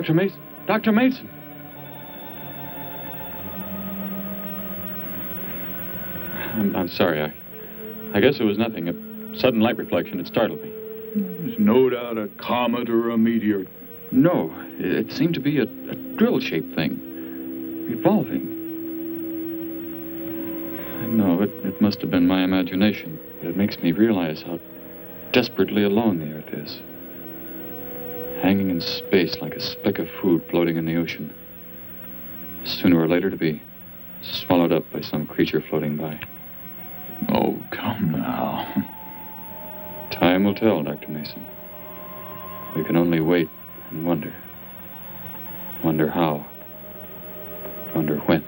Dr. Mason! Dr. Mason! I'm sorry. I guess it was nothing. A sudden light reflection. It startled me. There's no doubt a comet or a meteor. No, it seemed to be a drill-shaped thing, revolving. No, it must have been my imagination, but it makes me realize how desperately alone the Earth is. Hanging in space like a speck of food floating in the ocean. Sooner or later to be swallowed up by some creature floating by. Oh, come now. Time will tell, Dr. Mason. We can only wait and wonder. Wonder how. Wonder when.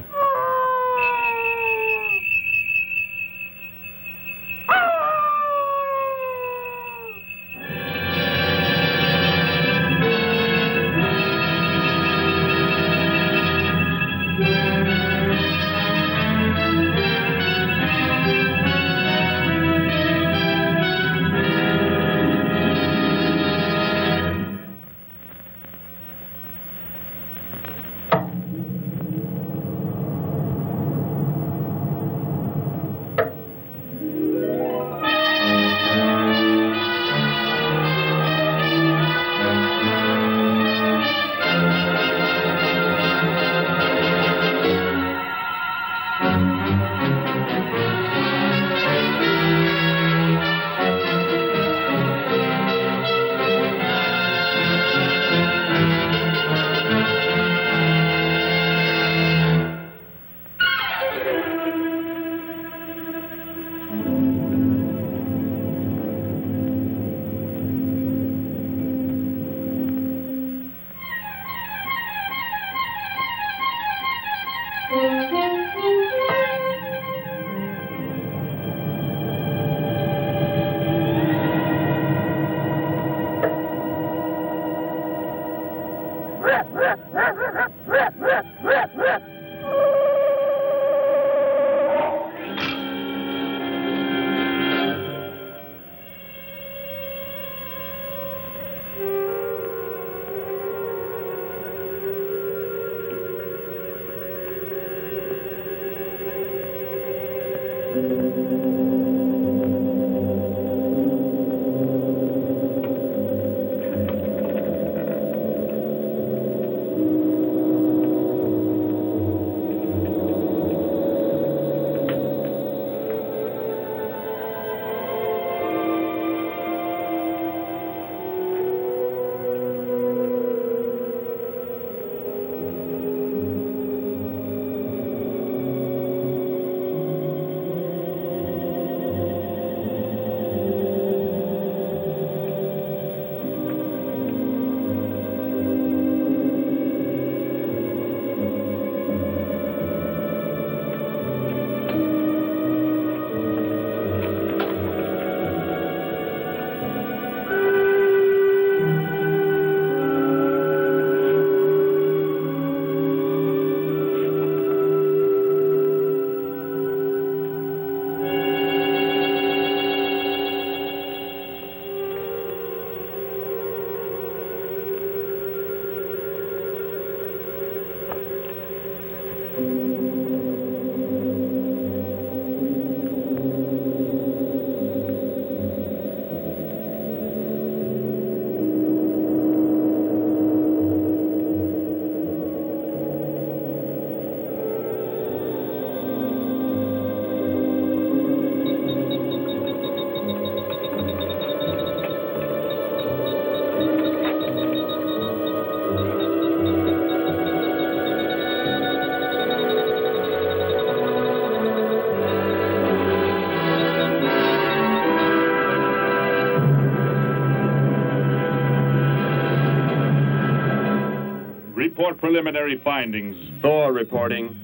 Report preliminary findings. Thor reporting.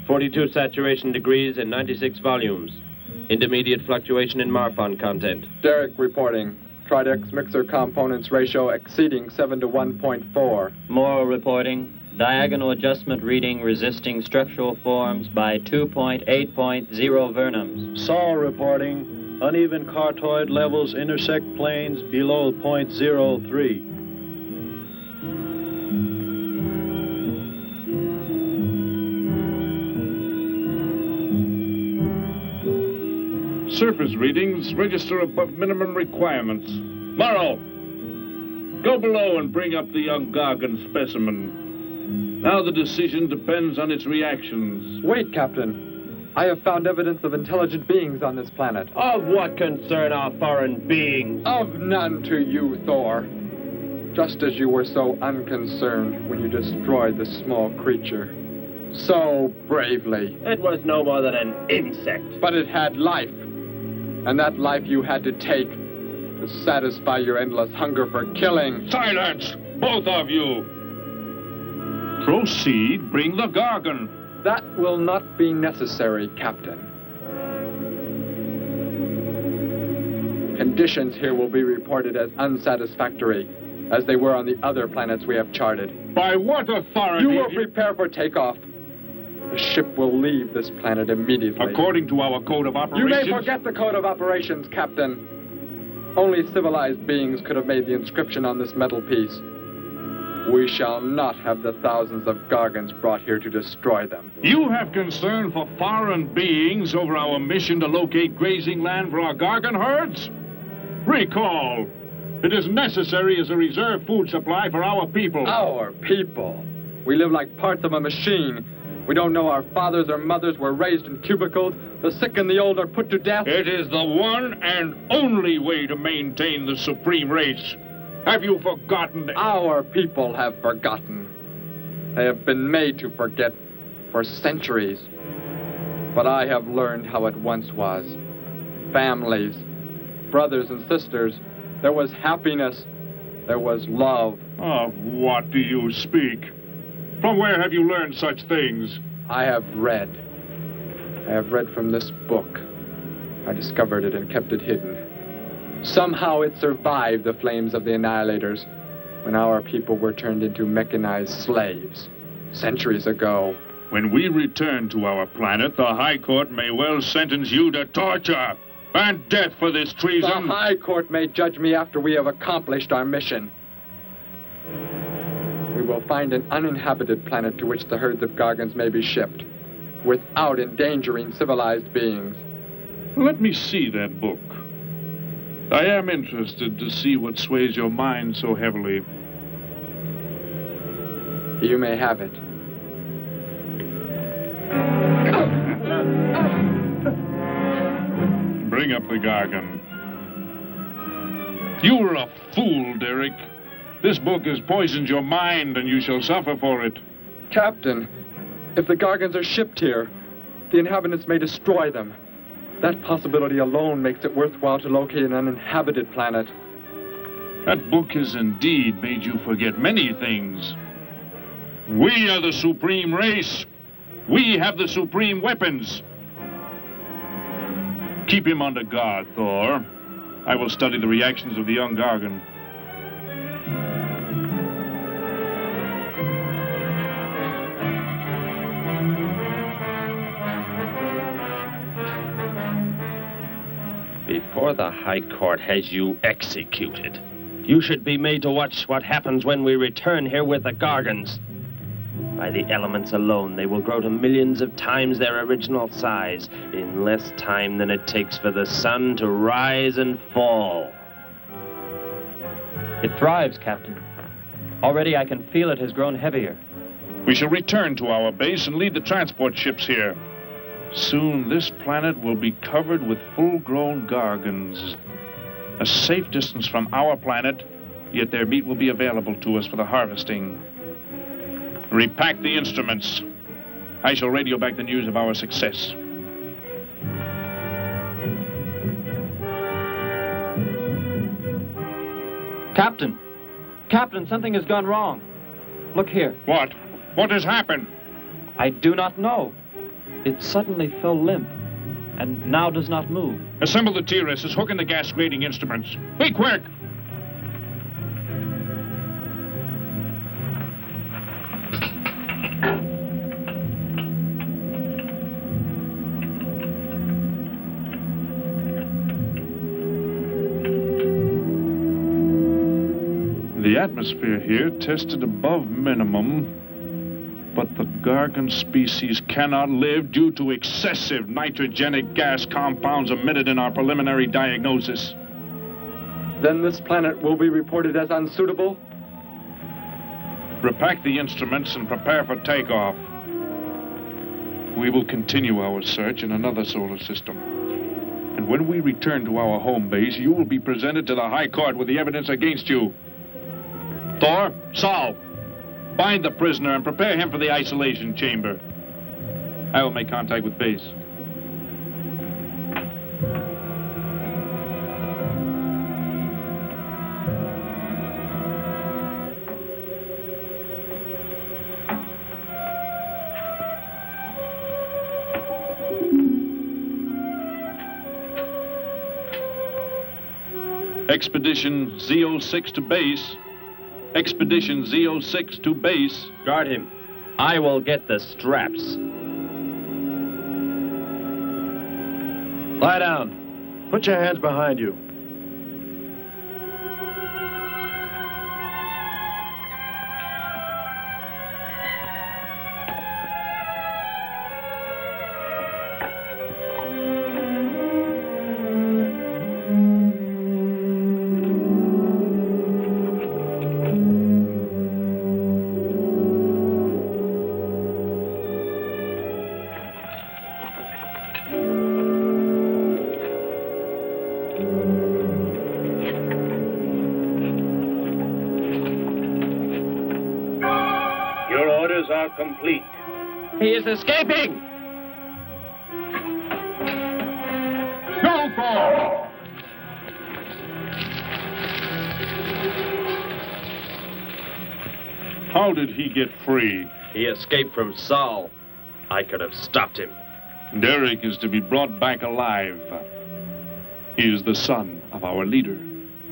42 saturation degrees and 96 volumes. Intermediate fluctuation in Marfan content. Derek reporting. Tridex mixer components ratio exceeding 7 to 1.4. Morrow reporting. Diagonal adjustment reading resisting structural forms by 2.8.0 vernums. Saul reporting. Uneven cartoid levels intersect planes below .03. surface readings register above minimum requirements. Morrow, go below and bring up the young Gargon specimen. Now the decision depends on its reactions. Wait, Captain. I have found evidence of intelligent beings on this planet. Of what concern are foreign beings? Of none to you, Thor. Just as you were so unconcerned when you destroyed the small creature. So bravely. It was no more than an insect. But it had life. And that life you had to take to satisfy your endless hunger for killing. Silence, both of you! Proceed, bring the Gargon. That will not be necessary, Captain. Conditions here will be reported as unsatisfactory, as they were on the other planets we have charted. By what authority? You will prepare for takeoff. The ship will leave this planet immediately. According to our code of operations... You may forget the code of operations, Captain. Only civilized beings could have made the inscription on this metal piece. We shall not have the thousands of Gargons brought here to destroy them. You have concern for foreign beings over our mission to locate grazing land for our Gargon herds? Recall, it is necessary as a reserve food supply for our people. Our people? We live like parts of a machine. We don't know our fathers or mothers were raised in cubicles. The sick and the old are put to death. It is the one and only way to maintain the supreme race. Have you forgotten? Our people have forgotten. They have been made to forget for centuries. But I have learned how it once was. Families, brothers and sisters. There was happiness. There was love. Of what do you speak? From where have you learned such things? I have read. I have read from this book. I discovered it and kept it hidden. Somehow it survived the flames of the Annihilators when our people were turned into mechanized slaves centuries ago. When we return to our planet, the High Court may well sentence you to torture and death for this treason. The High Court may judge me after we have accomplished our mission. We will find an uninhabited planet to which the herds of Gargons may be shipped, without endangering civilized beings. Let me see that book. I am interested to see what sways your mind so heavily. You may have it. Bring up the Gargon. You were a fool, Derek. This book has poisoned your mind, and you shall suffer for it. Captain, if the Gargons are shipped here, the inhabitants may destroy them. That possibility alone makes it worthwhile to locate an uninhabited planet. That book has indeed made you forget many things. We are the supreme race. We have the supreme weapons. Keep him under guard, Thor. I will study the reactions of the young Gargon. Before the High Court has you executed, you should be made to watch what happens when we return here with the Gargons. By the elements alone, they will grow to millions of times their original size in less time than it takes for the sun to rise and fall. It thrives, Captain. Already I can feel it has grown heavier. We shall return to our base and lead the transport ships here. Soon this planet will be covered with full-grown Gargons. A safe distance from our planet, yet their meat will be available to us for the harvesting. Repack the instruments. I shall radio back the news of our success. Captain! Captain, something has gone wrong. Look here. What? What has happened? I do not know. It suddenly fell limp, and now does not move. Assemble the TRSs, hook in the gas grading instruments. Be quick! The atmosphere here tested above minimum, but The Gargon species cannot live due to excessive nitrogenic gas compounds emitted in our preliminary diagnosis. Then this planet will be reported as unsuitable? Repack the instruments and prepare for takeoff. We will continue our search in another solar system. And when we return to our home base, you will be presented to the High Court with the evidence against you. Thor, Saul, bind the prisoner and prepare him for the isolation chamber. I will make contact with base. Expedition Z06 to base. Expedition Z06 to base. Guard him. I will get the straps. Lie down. Put your hands behind you. Complete. He is escaping! Go for! How did he get free? He escaped from Saul. I could have stopped him. Derek is to be brought back alive. He is the son of our leader.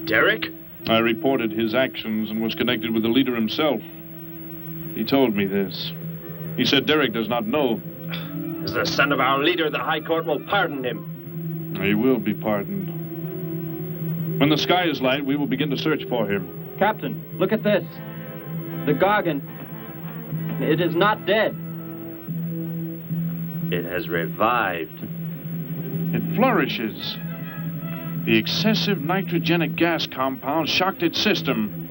Derek? I reported his actions and was connected with the leader himself. He told me this. He said Derek does not know. As the son of our leader, the High Court will pardon him. He will be pardoned. When the sky is light, we will begin to search for him. Captain, look at this. The Gargon. It is not dead. It has revived. It flourishes. The excessive nitrogenic gas compound shocked its system.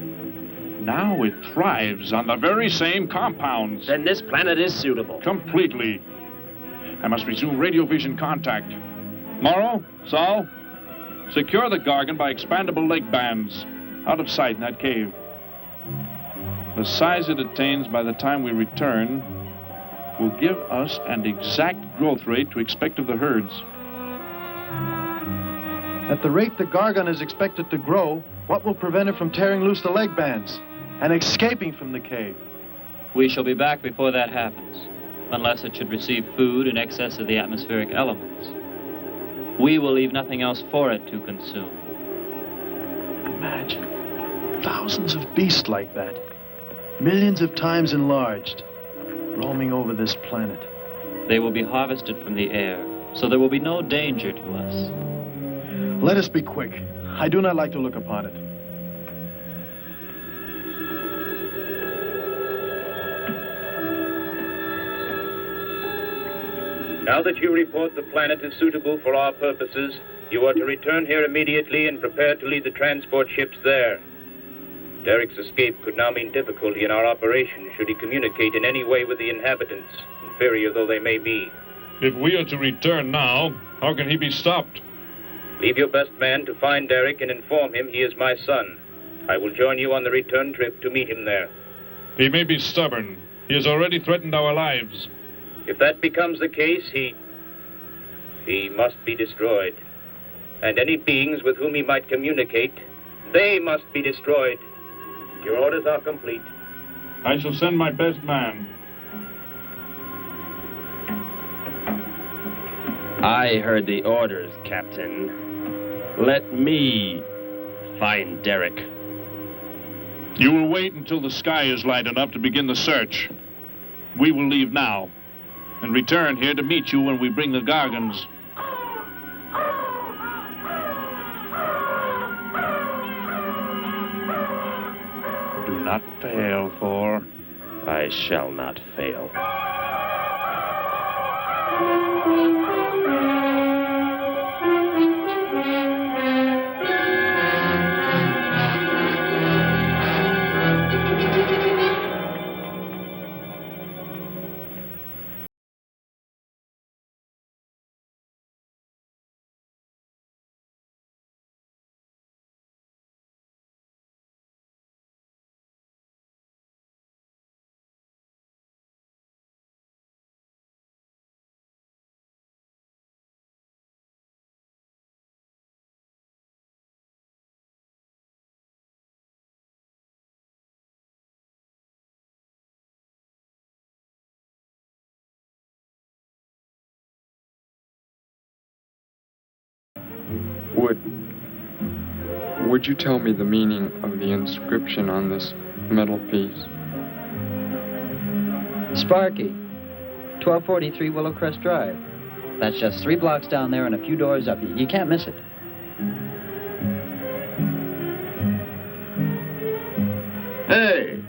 Now it thrives on the very same compounds. Then this planet is suitable. Completely. I must resume radio vision contact. Morrow, Saul, secure the Gargon by expandable leg bands. Out of sight in that cave. The size it attains by the time we return will give us an exact growth rate to expect of the herds. At the rate the Gargon is expected to grow, what will prevent it from tearing loose the leg bands and escaping from the cave? We shall be back before that happens, unless it should receive food in excess of the atmospheric elements. We will leave nothing else for it to consume. Imagine thousands of beasts like that, millions of times enlarged, roaming over this planet. They will be harvested from the air, so there will be no danger to us. Let us be quick. I do not like to look upon it. Now that you report the planet is suitable for our purposes, you are to return here immediately and prepare to lead the transport ships there. Derek's escape could now mean difficulty in our operation should he communicate in any way with the inhabitants, inferior though they may be. If we are to return now, how can he be stopped? Leave your best man to find Derek and inform him he is my son. I will join you on the return trip to meet him there. He may be stubborn. He has already threatened our lives. If that becomes the case, he must be destroyed. And any beings with whom he might communicate, they must be destroyed. Your orders are complete. I shall send my best man. I heard the orders, Captain. Let me find Derek. You will wait until the sky is light enough to begin the search. We will leave now and return here to meet you when we bring the Gargons. Do not fail, Thor. I shall not fail. Would you tell me the meaning of the inscription on this metal piece? Sparky, 1243 Willowcrest Drive. That's just 3 blocks down there and a few doors up. You can't miss it. Hey,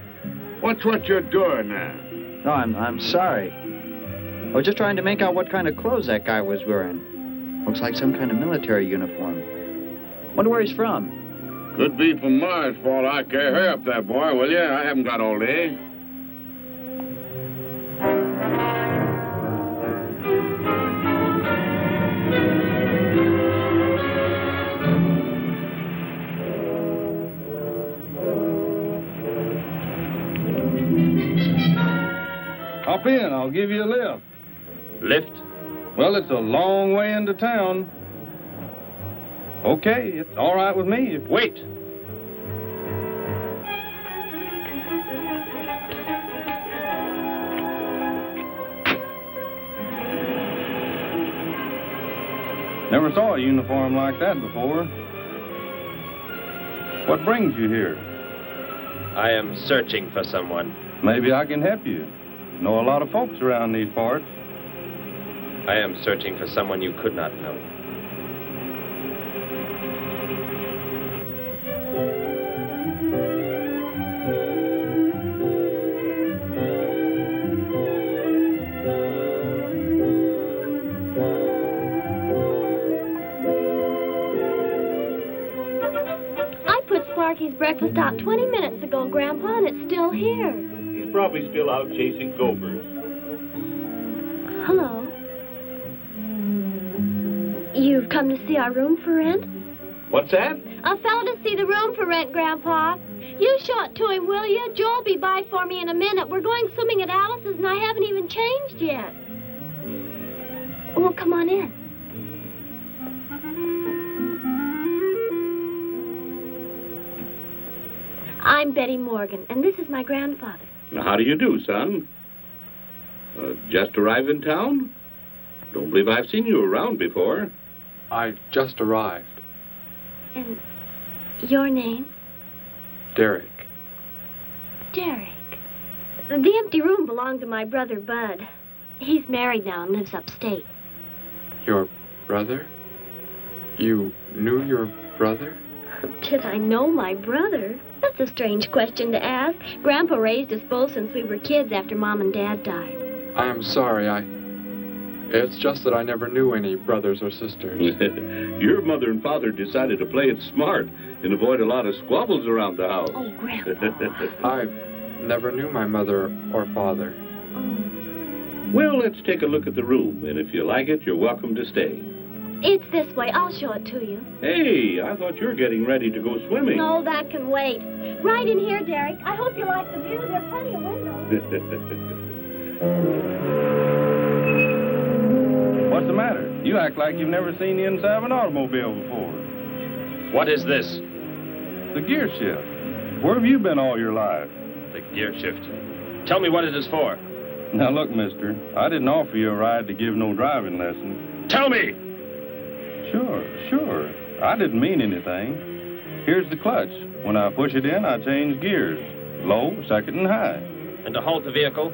what's what you're doing there? No, I'm sorry. I was just trying to make out what kind of clothes that guy was wearing. Looks like some kind of military uniform. Wonder where he's from. Could be from Mars, for all I care. Hurry up there, boy, will you? I haven't got all day. Hop in, I'll give you a lift. Lift? Well, it's a long way into town. Okay, it's all right with me. Wait! Never saw a uniform like that before. What brings you here? I am searching for someone. Maybe I can help you. Know a lot of folks around these parts. I am searching for someone you could not know. Sparky's breakfast out 20 minutes ago, Grandpa, and it's still here. He's probably still out chasing gophers. Hello. You've come to see our room for rent? What's that? A fellow to see the room for rent, Grandpa. You show it to him, will you? Joe'll be by for me in a minute. We're going swimming at Alice's, and I haven't even changed yet. Well, come on in. I'm Betty Morgan, and this is my grandfather. How do you do, son? Just arrived in town? Don't believe I've seen you around before. I just arrived. And your name? Derek. Derek. The empty room belonged to my brother, Bud. He's married now and lives upstate. Your brother? You knew your brother? Did I know my brother? That's a strange question to ask. Grandpa raised us both since we were kids after Mom and Dad died. I am sorry, It's just that I never knew any brothers or sisters. Your mother and father decided to play it smart and avoid a lot of squabbles around the house. Oh, Grandpa. I never knew my mother or father. Oh. Well, let's take a look at the room, and if you like it, you're welcome to stay. It's this way. I'll show it to you. Hey, I thought you were getting ready to go swimming. No, that can wait. Right in here, Derek. I hope you like the view. There are plenty of windows. What's the matter? You act like you've never seen the inside of an automobile before. What is this? The gear shift. Where have you been all your life? The gear shift. Tell me what it is for. Now, look, mister, I didn't offer you a ride to give no driving lesson. Tell me! Sure. I didn't mean anything. Here's the clutch. When I push it in, I change gears. Low, second, and high. And to halt the vehicle?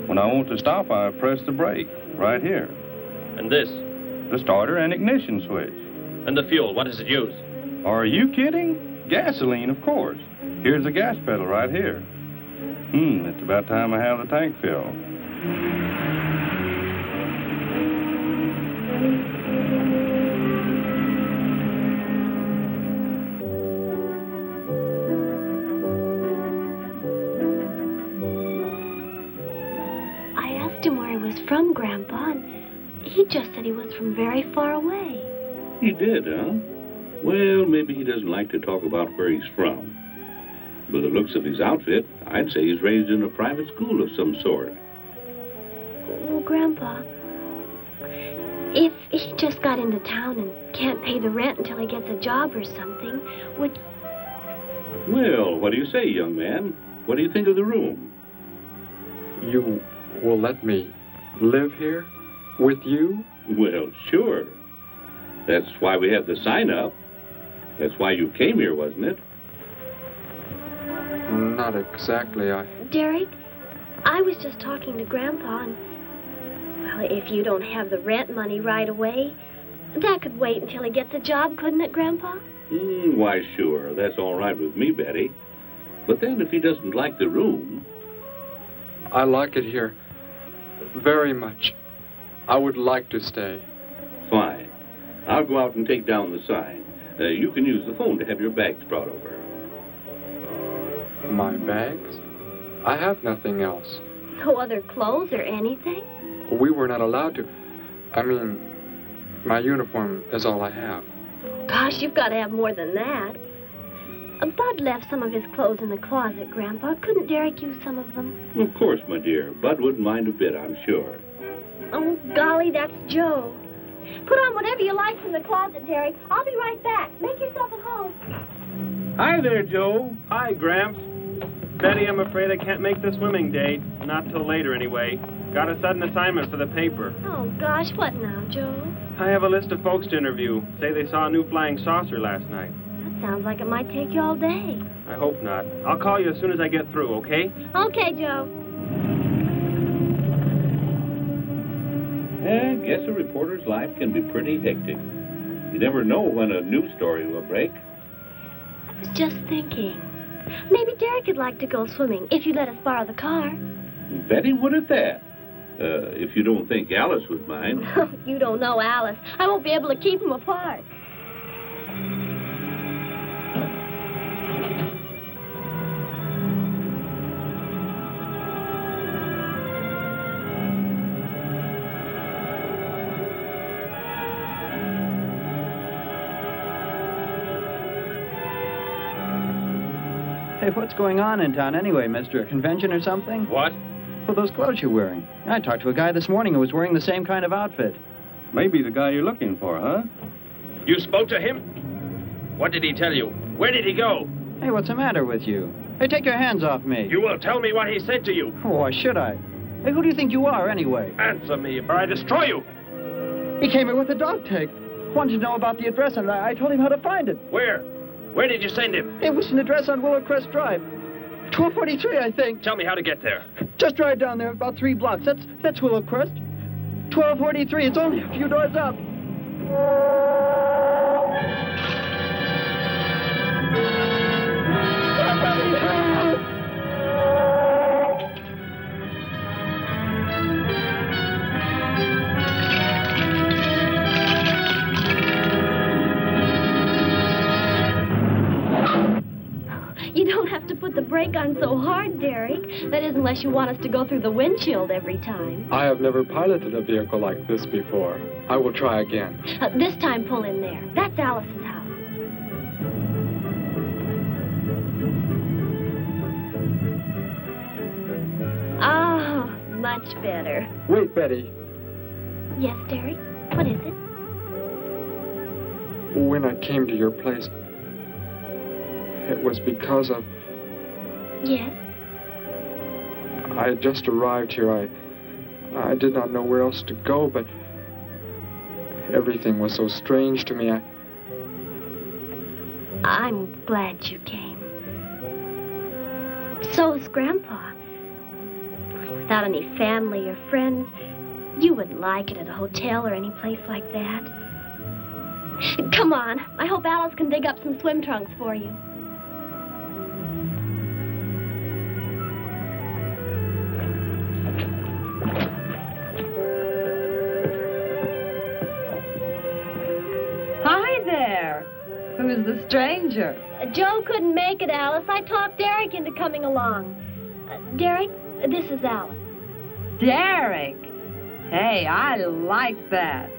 When I want to stop, I press the brake, right here. And this? The starter and ignition switch. And the fuel, what does it use? Are you kidding? Gasoline, of course. Here's the gas pedal right here. It's about time I have the tank filled. I asked him where he was from, Grandpa, and he just said he was from very far away. He did, huh? Well, maybe he doesn't like to talk about where he's from. By the looks of his outfit, I'd say he's raised in a private school of some sort. Well, Grandpa, if he just got into town and can't pay the rent until he gets a job or something, would... Well, what do you say, young man? What do you think of the room? You will let me live here with you? Well, sure. That's why we had the sign up. That's why you came here, wasn't it? Not exactly, Derek, I was just talking to Grandpa, and... Well, if you don't have the rent money right away, that could wait until he gets a job, couldn't it, Grandpa? Why, sure. That's all right with me, Betty. But then if he doesn't like the room... I like it here very much. I would like to stay. Fine. I'll go out and take down the sign. You can use the phone to have your bags brought over. My bags? I have nothing else. No other clothes or anything? We were not allowed to. I mean, my uniform is all I have. Gosh, you've got to have more than that. Bud left some of his clothes in the closet, Grandpa. Couldn't Derek use some of them? Of course, my dear. Bud wouldn't mind a bit, I'm sure. Oh, golly, that's Joe. Put on whatever you like from the closet, Derek. I'll be right back. Make yourself at home. Hi there, Joe. Hi, Gramps. Betty, I'm afraid I can't make the swimming date. Not till later, anyway. Got a sudden assignment for the paper. Oh, gosh, what now, Joe? I have a list of folks to interview. Say they saw a new flying saucer last night. That sounds like it might take you all day. I hope not. I'll call you as soon as I get through, okay? Okay, Joe. I guess a reporter's life can be pretty hectic. You never know when a news story will break. I was just thinking. Maybe Derek would like to go swimming if you let us borrow the car. Betty would at that. If you don't think Alice would mind. You don't know Alice. I won't be able to keep them apart. Hey, what's going on in town anyway, mister? A convention or something? What? For those clothes you're wearing. I talked to a guy this morning who was wearing the same kind of outfit. Maybe the guy you're looking for, huh? You spoke to him? What did he tell you? Where did he go? Hey, what's the matter with you? Hey, take your hands off me. You will tell me what he said to you. Oh, why should I? Hey, who do you think you are, anyway? Answer me, or I destroy you. He came here with a dog tag. Wanted to know about the address, and I told him how to find it. Where? Where did you send him? It was an address on Willow Crest Drive. 1243, I think. Tell me how to get there. Just drive down there about 3 blocks. That's Willow Crest. 1243. It's only a few doors up. You don't have to put the brake on so hard, Derek. That is, unless you want us to go through the windshield every time. I have never piloted a vehicle like this before. I will try again. This time, pull in there. That's Alice's house. Oh, much better. Wait, Betty. Yes, Derek? What is it? When I came to your place, it was because of... Yes? I had just arrived here. I did not know where else to go, but everything was so strange to me. I'm glad you came. So is Grandpa. Without any family or friends, you wouldn't like it at a hotel or any place like that. Come on. I hope Alice can dig up some swim trunks for you. is the stranger? Joe couldn't make it, Alice. I talked Derek into coming along. Derek, this is Alice. Derek? Hey, I like that.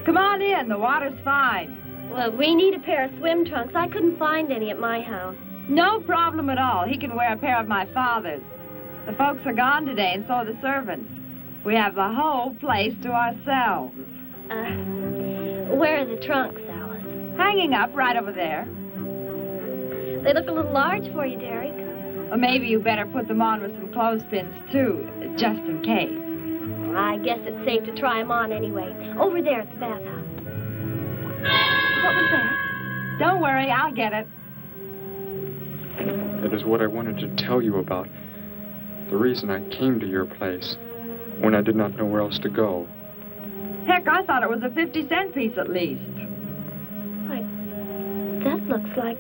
Come on in, the water's fine. Well, we need a pair of swim trunks. I couldn't find any at my house. No problem at all. He can wear a pair of my father's. The folks are gone today, and so are the servants. We have the whole place to ourselves. Where are the trunks, Alice? Hanging up right over there. They look a little large for you, Derek. Well, maybe you better put them on with some clothespins, too, just in case. I guess it's safe to try them on anyway. Over there at the bathhouse. What was that? Don't worry, I'll get it. It is what I wanted to tell you about. The reason I came to your place when I did not know where else to go. Heck, I thought it was a 50-cent piece at least. Why, that looks like...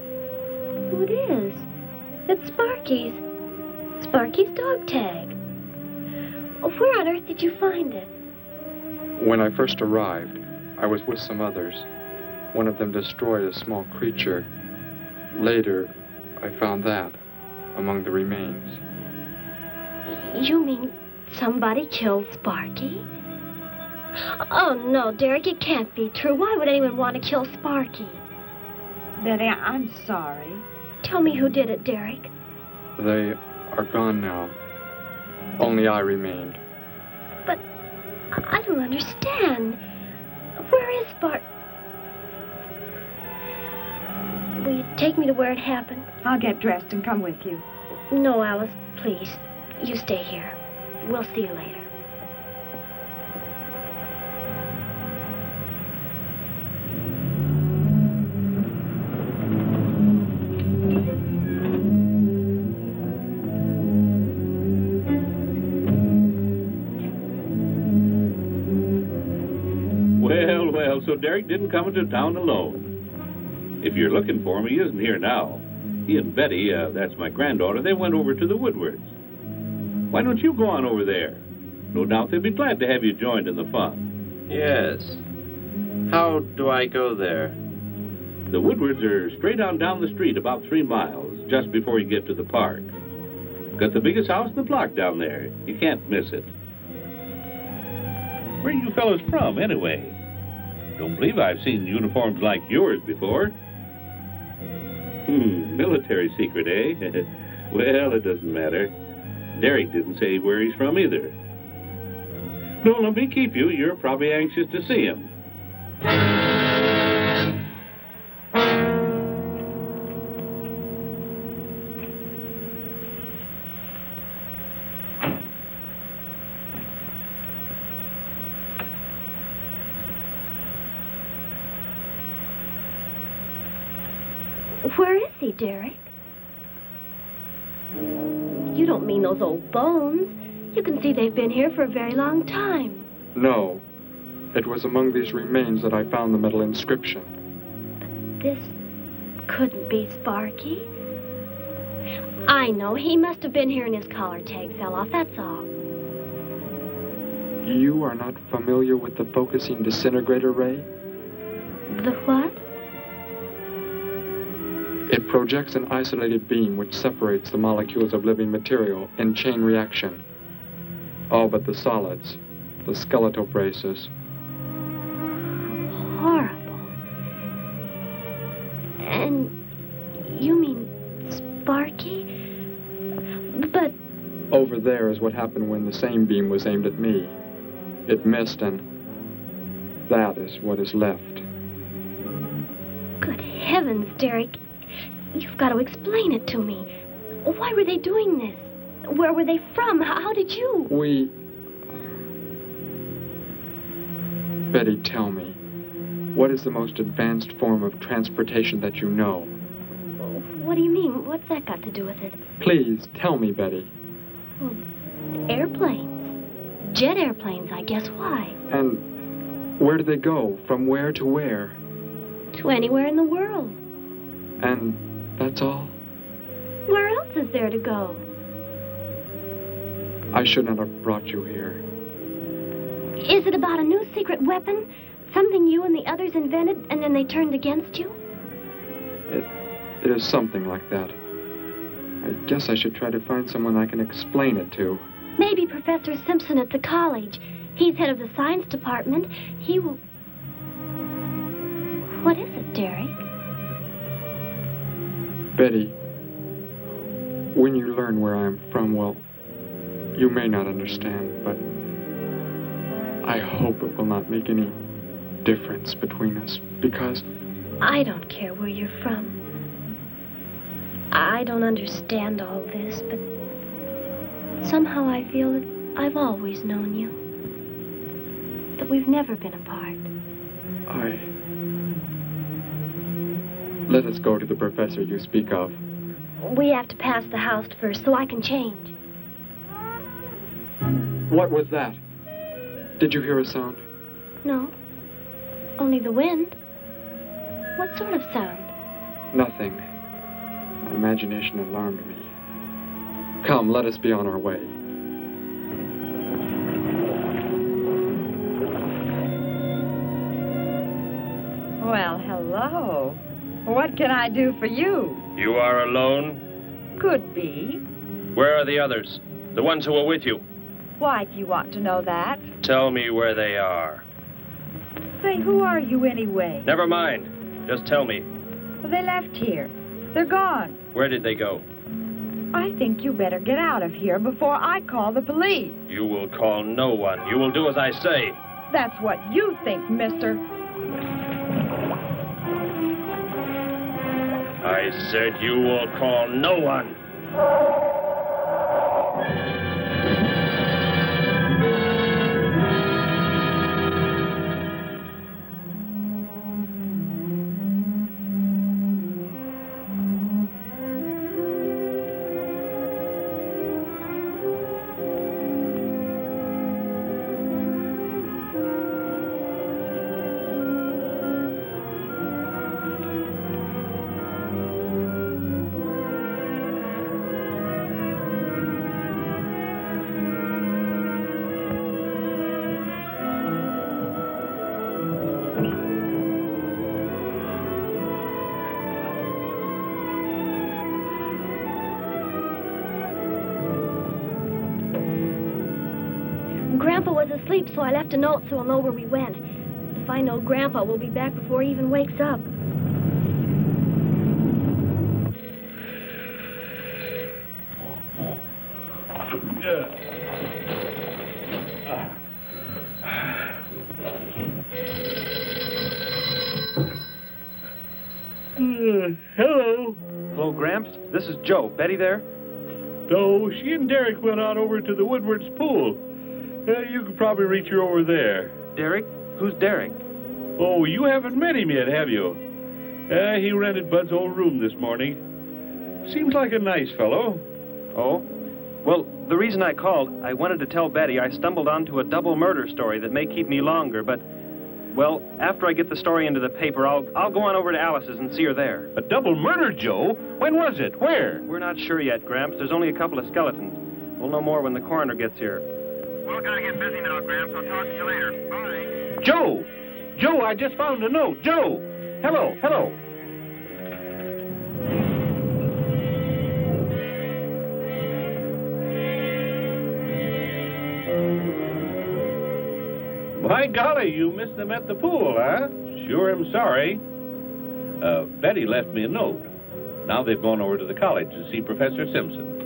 who it is? It's Sparky's. Sparky's dog tag. Where on earth did you find it? When I first arrived, I was with some others. One of them destroyed a small creature. Later, I found that among the remains. You mean somebody killed Sparky? Oh, no, Derek, it can't be true. Why would anyone want to kill Sparky? Betty, I'm sorry. Tell me who did it, Derek. They are gone now. Only I remained. But I don't understand. Where is Sparky? Will you take me to where it happened? I'll get dressed and come with you. No, Alice, please. You stay here. We'll see you later. Well, so Derek didn't come into town alone. If you're looking for him, he isn't here now. He and Betty, that's my granddaughter, they went over to the Woodwards. Why don't you go on over there? No doubt they'd be glad to have you joined in the fun. Yes. How do I go there? The Woodwards are straight on down the street about 3 miles, just before you get to the park. Got the biggest house in the block down there. You can't miss it. Where are you fellas from, anyway? Don't believe I've seen uniforms like yours before. Military secret, eh? Well, it doesn't matter. Derek didn't say where he's from either. Don't let me keep you. You're probably anxious to see him. Where is he, Derek? You don't mean those old bones. You can see they've been here for a very long time. No. It was among these remains that I found the metal inscription. But this couldn't be Sparky. I know. He must have been here and his collar tag fell off, that's all. You are not familiar with the focusing disintegrator ray? The what? It projects an isolated beam which separates the molecules of living material in chain reaction. All but the solids, the skeletal braces. Horrible. And you mean Sparky? But... Over there is what happened when the same beam was aimed at me. It missed, and that is what is left. Good heavens, Derek. You've got to explain it to me. Why were they doing this? Where were they from? How did you... Betty, tell me. What is the most advanced form of transportation that you know? What do you mean? What's that got to do with it? Please, tell me, Betty. Well, airplanes. Jet airplanes, I guess. Why? And where do they go? From where to where? To anywhere in the world. And that's all? Where else is there to go? I should not have brought you here. Is it about a new secret weapon? Something you and the others invented and then they turned against you? It is something like that. I guess I should try to find someone I can explain it to. Maybe Professor Simpson at the college. He's head of the science department. He will... What is it, Derek? Betty, when you learn where I'm from, well, you may not understand, but I hope it will not make any difference between us, because... I don't care where you're from. I don't understand all this, but somehow I feel that I've always known you. That we've never been apart. Let us go to the professor you speak of. We have to pass the house first so I can change. What was that? Did you hear a sound? No. Only the wind. What sort of sound? Nothing. My imagination alarmed me. Come, let us be on our way. Well, hello. What can I do for you? You are alone? Could be. Where are the others? The ones who were with you? Why do you want to know that? Tell me where they are. Say, who are you anyway? Never mind. Just tell me. Well, they left here. They're gone. Where did they go? I think you better get out of here before I call the police. You will call no one. You will do as I say. That's what you think, mister. I said you will call no one. Grandpa was asleep, so I left a note so he'll know where we went. If I know Grandpa will be back before he even wakes up. Hello. Hello, Gramps. This is Joe. Betty there? No, she and Derek went out over to the Woodward's pool. You could probably reach her over there. Derek? Who's Derek? Oh, you haven't met him yet, have you? He rented Bud's old room this morning. Seems like a nice fellow. Oh? Well, the reason I called, I wanted to tell Betty I stumbled onto a double murder story that may keep me longer, but, well, after I get the story into the paper, I'll go on over to Alice's and see her there. A double murder, Joe? When was it? Where? We're not sure yet, Gramps. There's only a couple of skeletons. We'll know more when the coroner gets here. Well, gotta get busy now, Gramps. I'll talk to you later. Bye. Joe! Joe, I just found a note. Joe! Hello, hello. My golly, you missed them at the pool, huh? Sure am sorry. Betty left me a note. Now they've gone over to the college to see Professor Simpson.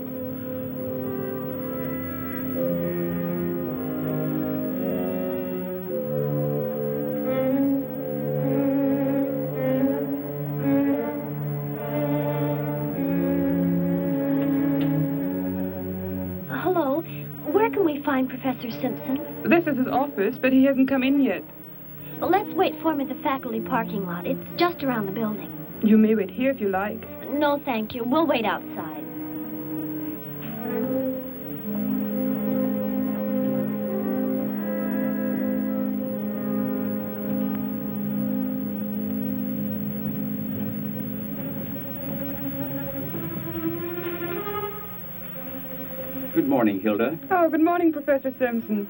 Professor Simpson? This is his office, but he hasn't come in yet. Well, let's wait for him at the faculty parking lot. It's just around the building. You may wait here if you like. No, thank you. We'll wait outside. Good morning, Hilda. Oh, good morning, Professor Simpson.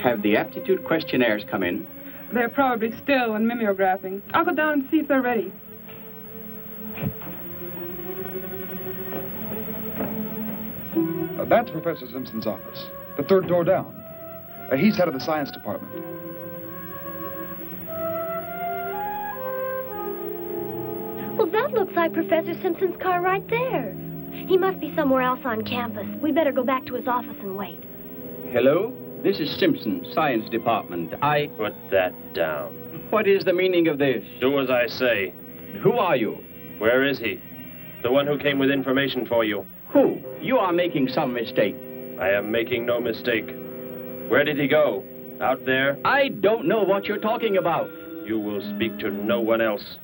Have the aptitude questionnaires come in? They're probably still in mimeographing. I'll go down and see if they're ready. That's Professor Simpson's office. The third door down. He's head of the science department. Well, that looks like Professor Simpson's car right there. He must be somewhere else on campus. We better go back to his office and wait. Hello? This is Simpson, science department. Put that down. What is the meaning of this? Do as I say. Who are you? Where is he? The one who came with information for you. Who? You are making some mistake. I am making no mistake. Where did he go? Out there? I don't know what you're talking about. You will speak to no one else.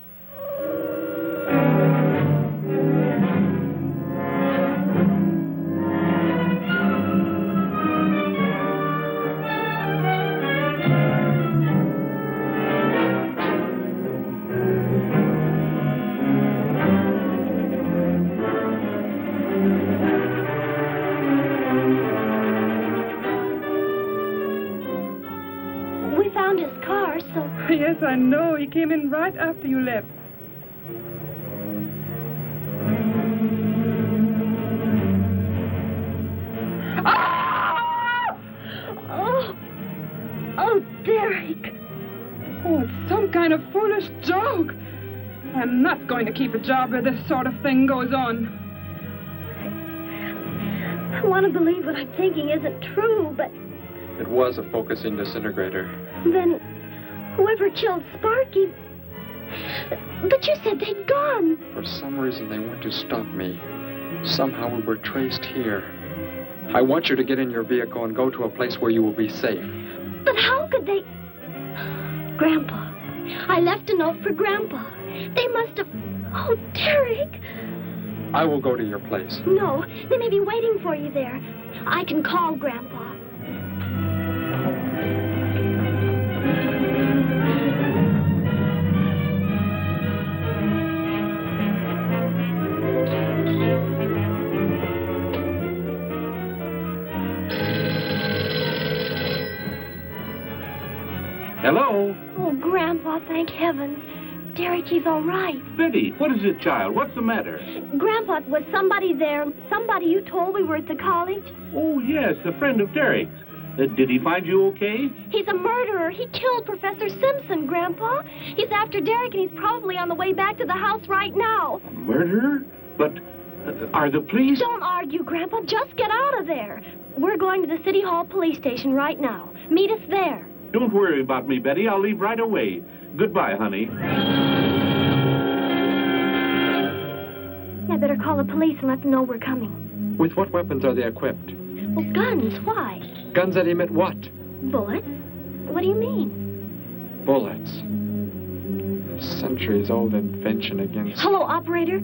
Yes, I know. He came in right after you left. Ah! Oh, Derek. Oh, it's some kind of foolish joke. I'm not going to keep a job where this sort of thing goes on. I want to believe what I'm thinking isn't true, but... It was a focusing disintegrator. Then... whoever killed Sparky... But you said they'd gone. For some reason, they went to stop me. Somehow we were traced here. I want you to get in your vehicle and go to a place where you will be safe. But how could they... Grandpa. I left a note for Grandpa. They must have... Oh, Derek. I will go to your place. No, they may be waiting for you there. I can call Grandpa. Hello? Oh, Grandpa, thank heavens. Derek, he's all right. Betty, what is it, child? What's the matter? Grandpa, was somebody there? Somebody you told we were at the college? Oh, yes, a friend of Derek's. Did he find you okay? He's a murderer. He killed Professor Simpson, Grandpa. He's after Derek, and he's probably on the way back to the house right now. A murderer? But are the police... Don't argue, Grandpa. Just get out of there. We're going to the City Hall police station right now. Meet us there. Don't worry about me, Betty. I'll leave right away. Goodbye, honey. I better call the police and let them know we're coming. With what weapons are they equipped? Well, guns. Why? Guns that emit what? Bullets. What do you mean? Bullets. A centuries-old invention against... Hello, operator.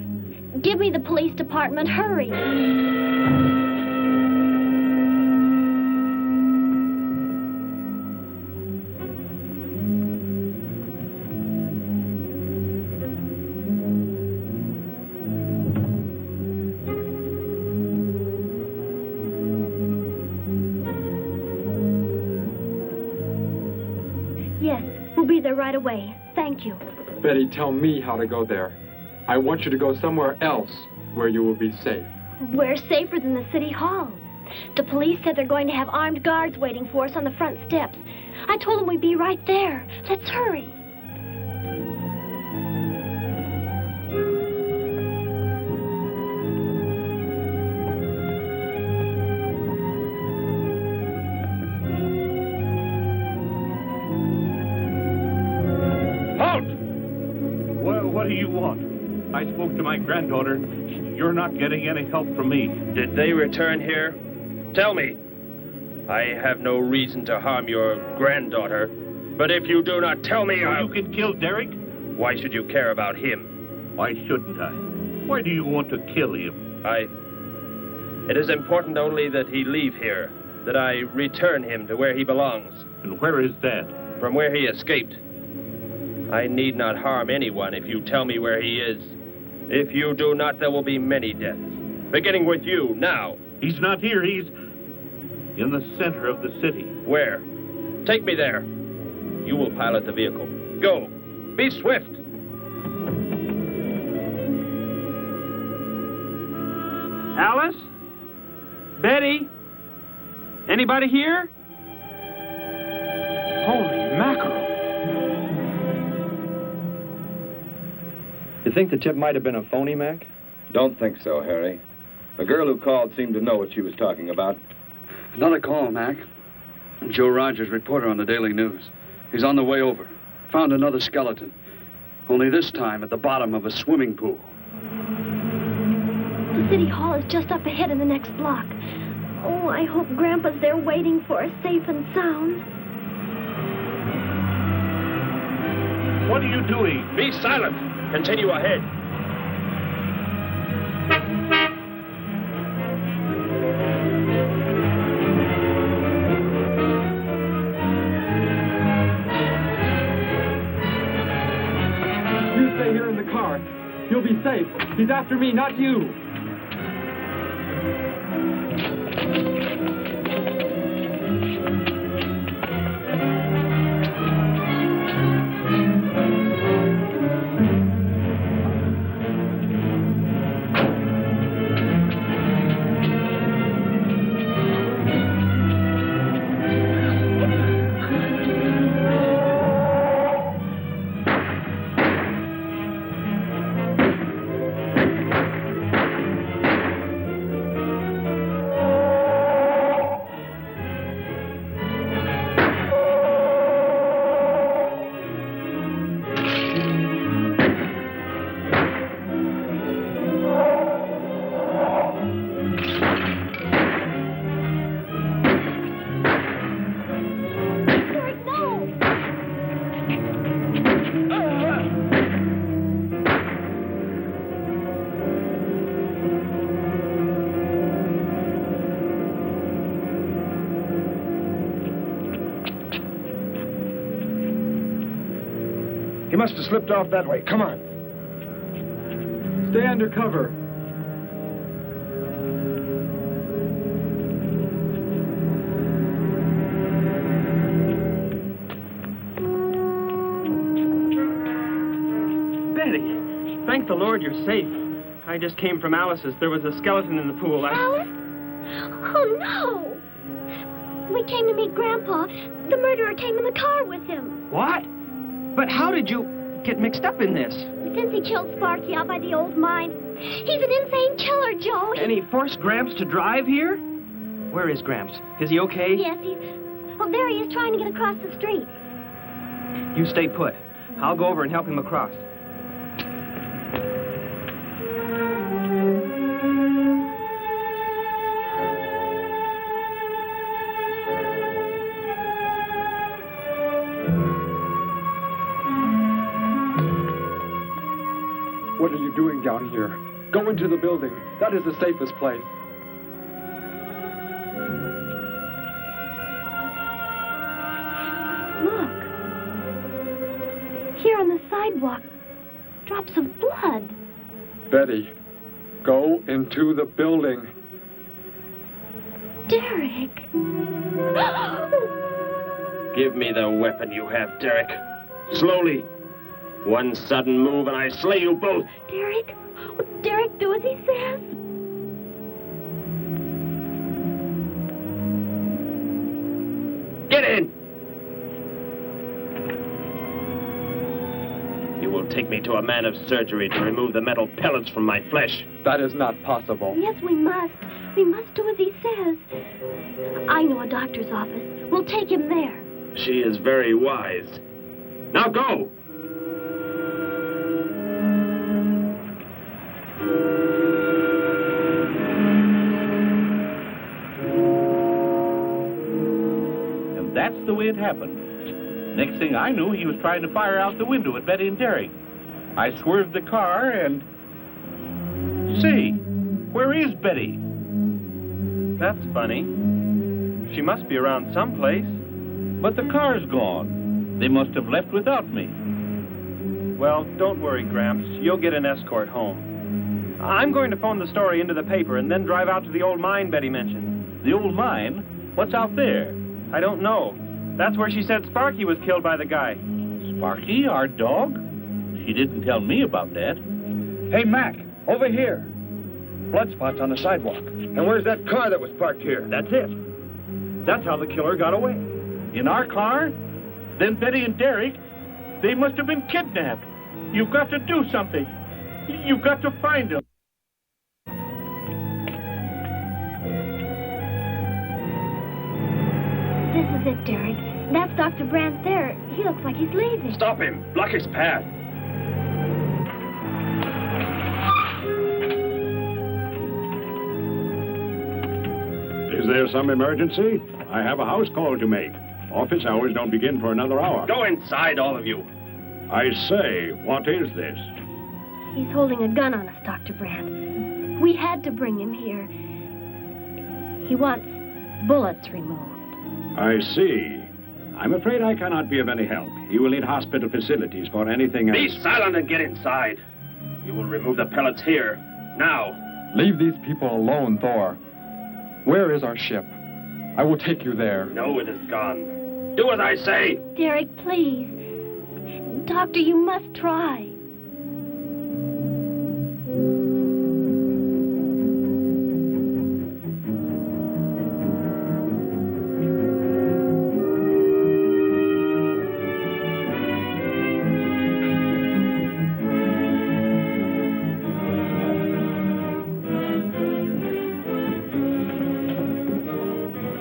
Give me the police department. Hurry. There right away. Thank you. Betty, tell me how to go there. I want you to go somewhere else where you will be safe. We're safer than the City Hall. The police said they're going to have armed guards waiting for us on the front steps. I told them we'd be right there. Let's hurry. What do you want? I spoke to my granddaughter. You're not getting any help from me. Did they return here? Tell me. I have no reason to harm your granddaughter, but if you do not tell me, You can kill Derek? Why should you care about him? Why shouldn't I? Why do you want to kill him? It is important only that he leave here, that I return him to where he belongs. And where is that? From where he escaped. I need not harm anyone if you tell me where he is. If you do not, there will be many deaths. Beginning with you, now. He's not here. He's in the center of the city. Where? Take me there. You will pilot the vehicle. Go. Be swift. Alice? Betty? Anybody here? Holy mackerel. You think the tip might have been a phony, Mac? Don't think so, Harry. The girl who called seemed to know what she was talking about. Another call, Mac. Joe Rogers, reporter on the Daily News. He's on the way over. Found another skeleton. Only this time at the bottom of a swimming pool. The city hall is just up ahead in the next block. Oh, I hope Grandpa's there waiting for us safe and sound. What are you doing? Be silent. Continue ahead. You stay here in the car. You'll be safe. He's after me, not you. He must have slipped off that way. Come on. Stay under cover. Betty, thank the Lord you're safe. I just came from Alice's. There was a skeleton in the pool. Alice? Oh, no! We came to meet Grandpa. The murderer came in the car with him. What? But how did you get mixed up in this? Since he killed Sparky out by the old mine. He's an insane killer, Joe. And he forced Gramps to drive here? Where is Gramps? Is he okay? Yes, he's... Oh, there he is trying to get across the street. You stay put. I'll go over and help him across. What are you doing down here? Go into the building. That is the safest place. Look. Here on the sidewalk. Drops of blood. Betty, go into the building. Derek. Give me the weapon you have, Derek. Slowly. One sudden move and I slay you both. Derek? Will Derek do as he says? Get in! You will take me to a man of surgery to remove the metal pellets from my flesh. That is not possible. Yes, we must. We must do as he says. I know a doctor's office. We'll take him there. She is very wise. Now go! And that's the way it happened. Next thing I knew, he was trying to fire out the window at Betty and Derek. I swerved the car and... Say, where is Betty? That's funny. She must be around someplace. But the car's gone. They must have left without me. Well, don't worry, Gramps. You'll get an escort home. I'm going to phone the story into the paper and then drive out to the old mine Betty mentioned. The old mine? What's out there? I don't know. That's where she said Sparky was killed by the guy. Sparky, our dog? She didn't tell me about that. Hey, Mac, over here. blood spots on the sidewalk. And where's that car that was parked here? That's it. That's how the killer got away. In our car? Then Betty and Derek, they must have been kidnapped. You've got to do something. You've got to find them. This is it, Derek. That's Dr. Brandt there. He looks like he's leaving. Stop him. Block his path. Is there some emergency? I have a house call to make. Office hours don't begin for another hour. Go inside, all of you. I say, what is this? He's holding a gun on us, Dr. Brandt. We had to bring him here. He wants bullets removed. I see. I'm afraid I cannot be of any help. You will need hospital facilities for anything else. Be silent and get inside. You will remove the pellets here, now. Leave these people alone, Thor. Where is our ship? I will take you there. No, it is gone. Do as I say. Derek, please. Doctor, you must try.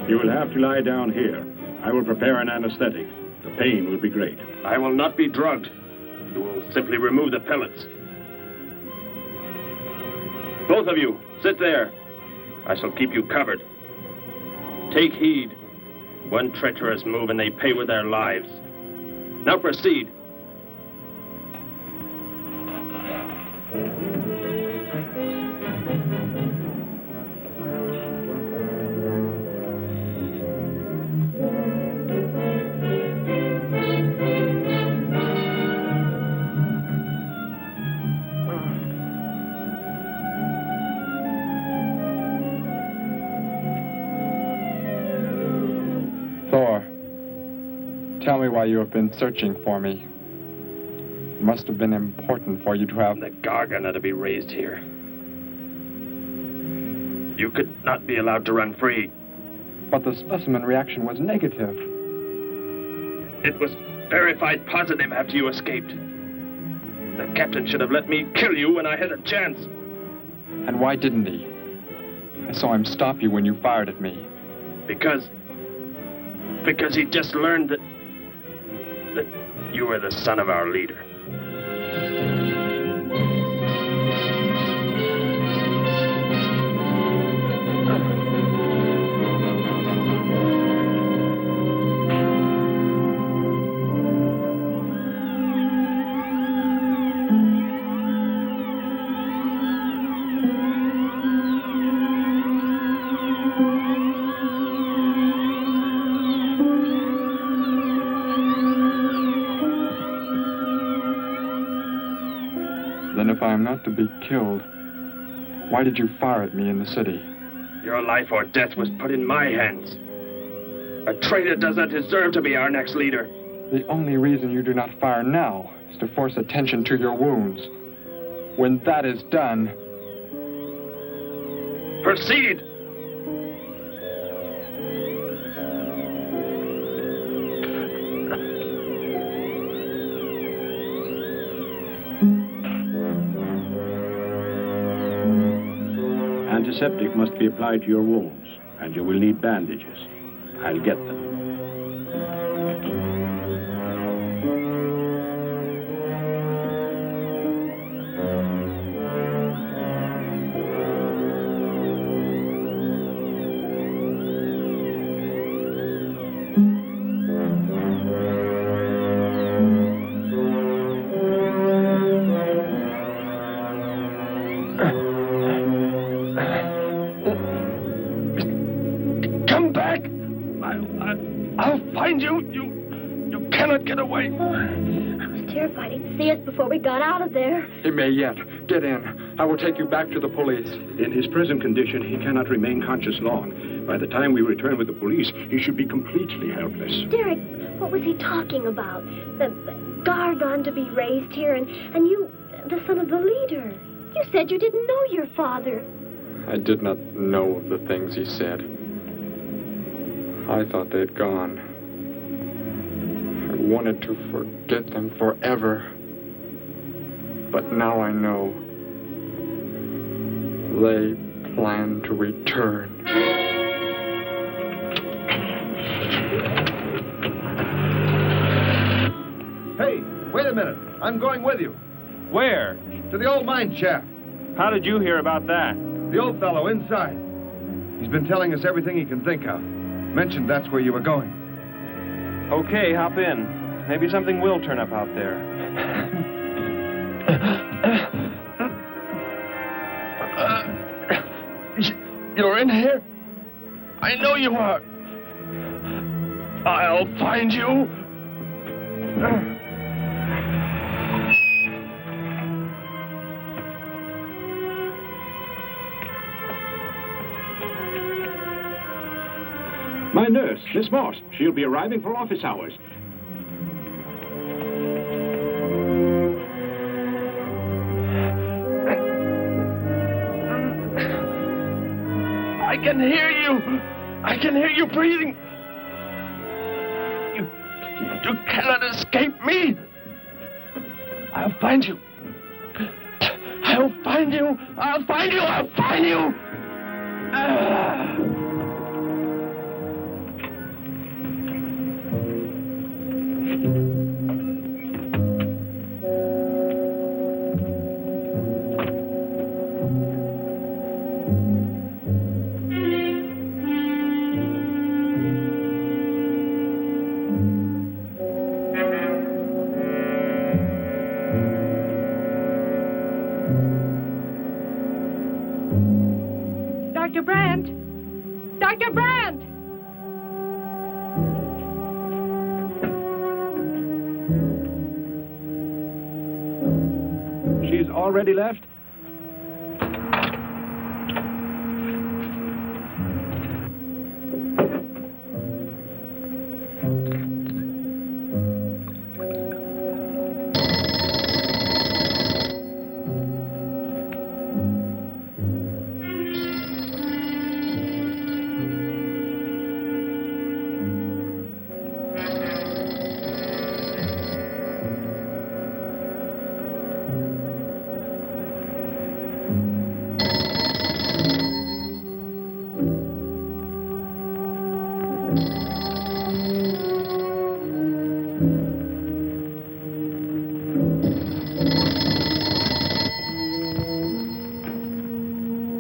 You will have to lie down here. I will prepare an anesthetic. The pain will be great. I will not be drugged. You will simply remove the pellets. Both of you, sit there. I shall keep you covered. Take heed. One treacherous move and they pay with their lives. Now proceed. Tell me why you have been searching for me. It must have been important for you to have... The Gargon are to be raised here. You could not be allowed to run free. But the specimen reaction was negative. It was verified positive after you escaped. The captain should have let me kill you when I had a chance. And why didn't he? I saw him stop you when you fired at me. Because he just learned that you were the son of our leader. If I am not to be killed, why did you fire at me in the city? Your life or death was put in my hands. A traitor does not deserve to be our next leader. The only reason you do not fire now is to force attention to your wounds. When that is done... Proceed! Antiseptic must be applied to your wounds, and you will need bandages. I'll get them. Before we got out of there. He may yet. Get in. I will take you back to the police. In his present condition, he cannot remain conscious long. By the time we return with the police, he should be completely helpless. Derek, what was he talking about? The Gargon to be raised here, and you, the son of the leader. You said you didn't know your father. I did not know the things he said. I thought they'd gone. I wanted to forget them forever. But now I know. They plan to return. Hey, wait a minute. I'm going with you. Where? To the old mine shaft. How did you hear about that? The old fellow inside. He's been telling us everything he can think of. Mentioned that's where you were going. Okay, hop in. Maybe something will turn up out there. You're in here? I know you are. I'll find you. My nurse, Miss Moss. She'll be arriving for office hours. I can hear you. I can hear you breathing. You cannot escape me. I'll find you. I'll find you. I'll find you. I'll find you. Dr. Brandt! Dr. Brandt! She's already left?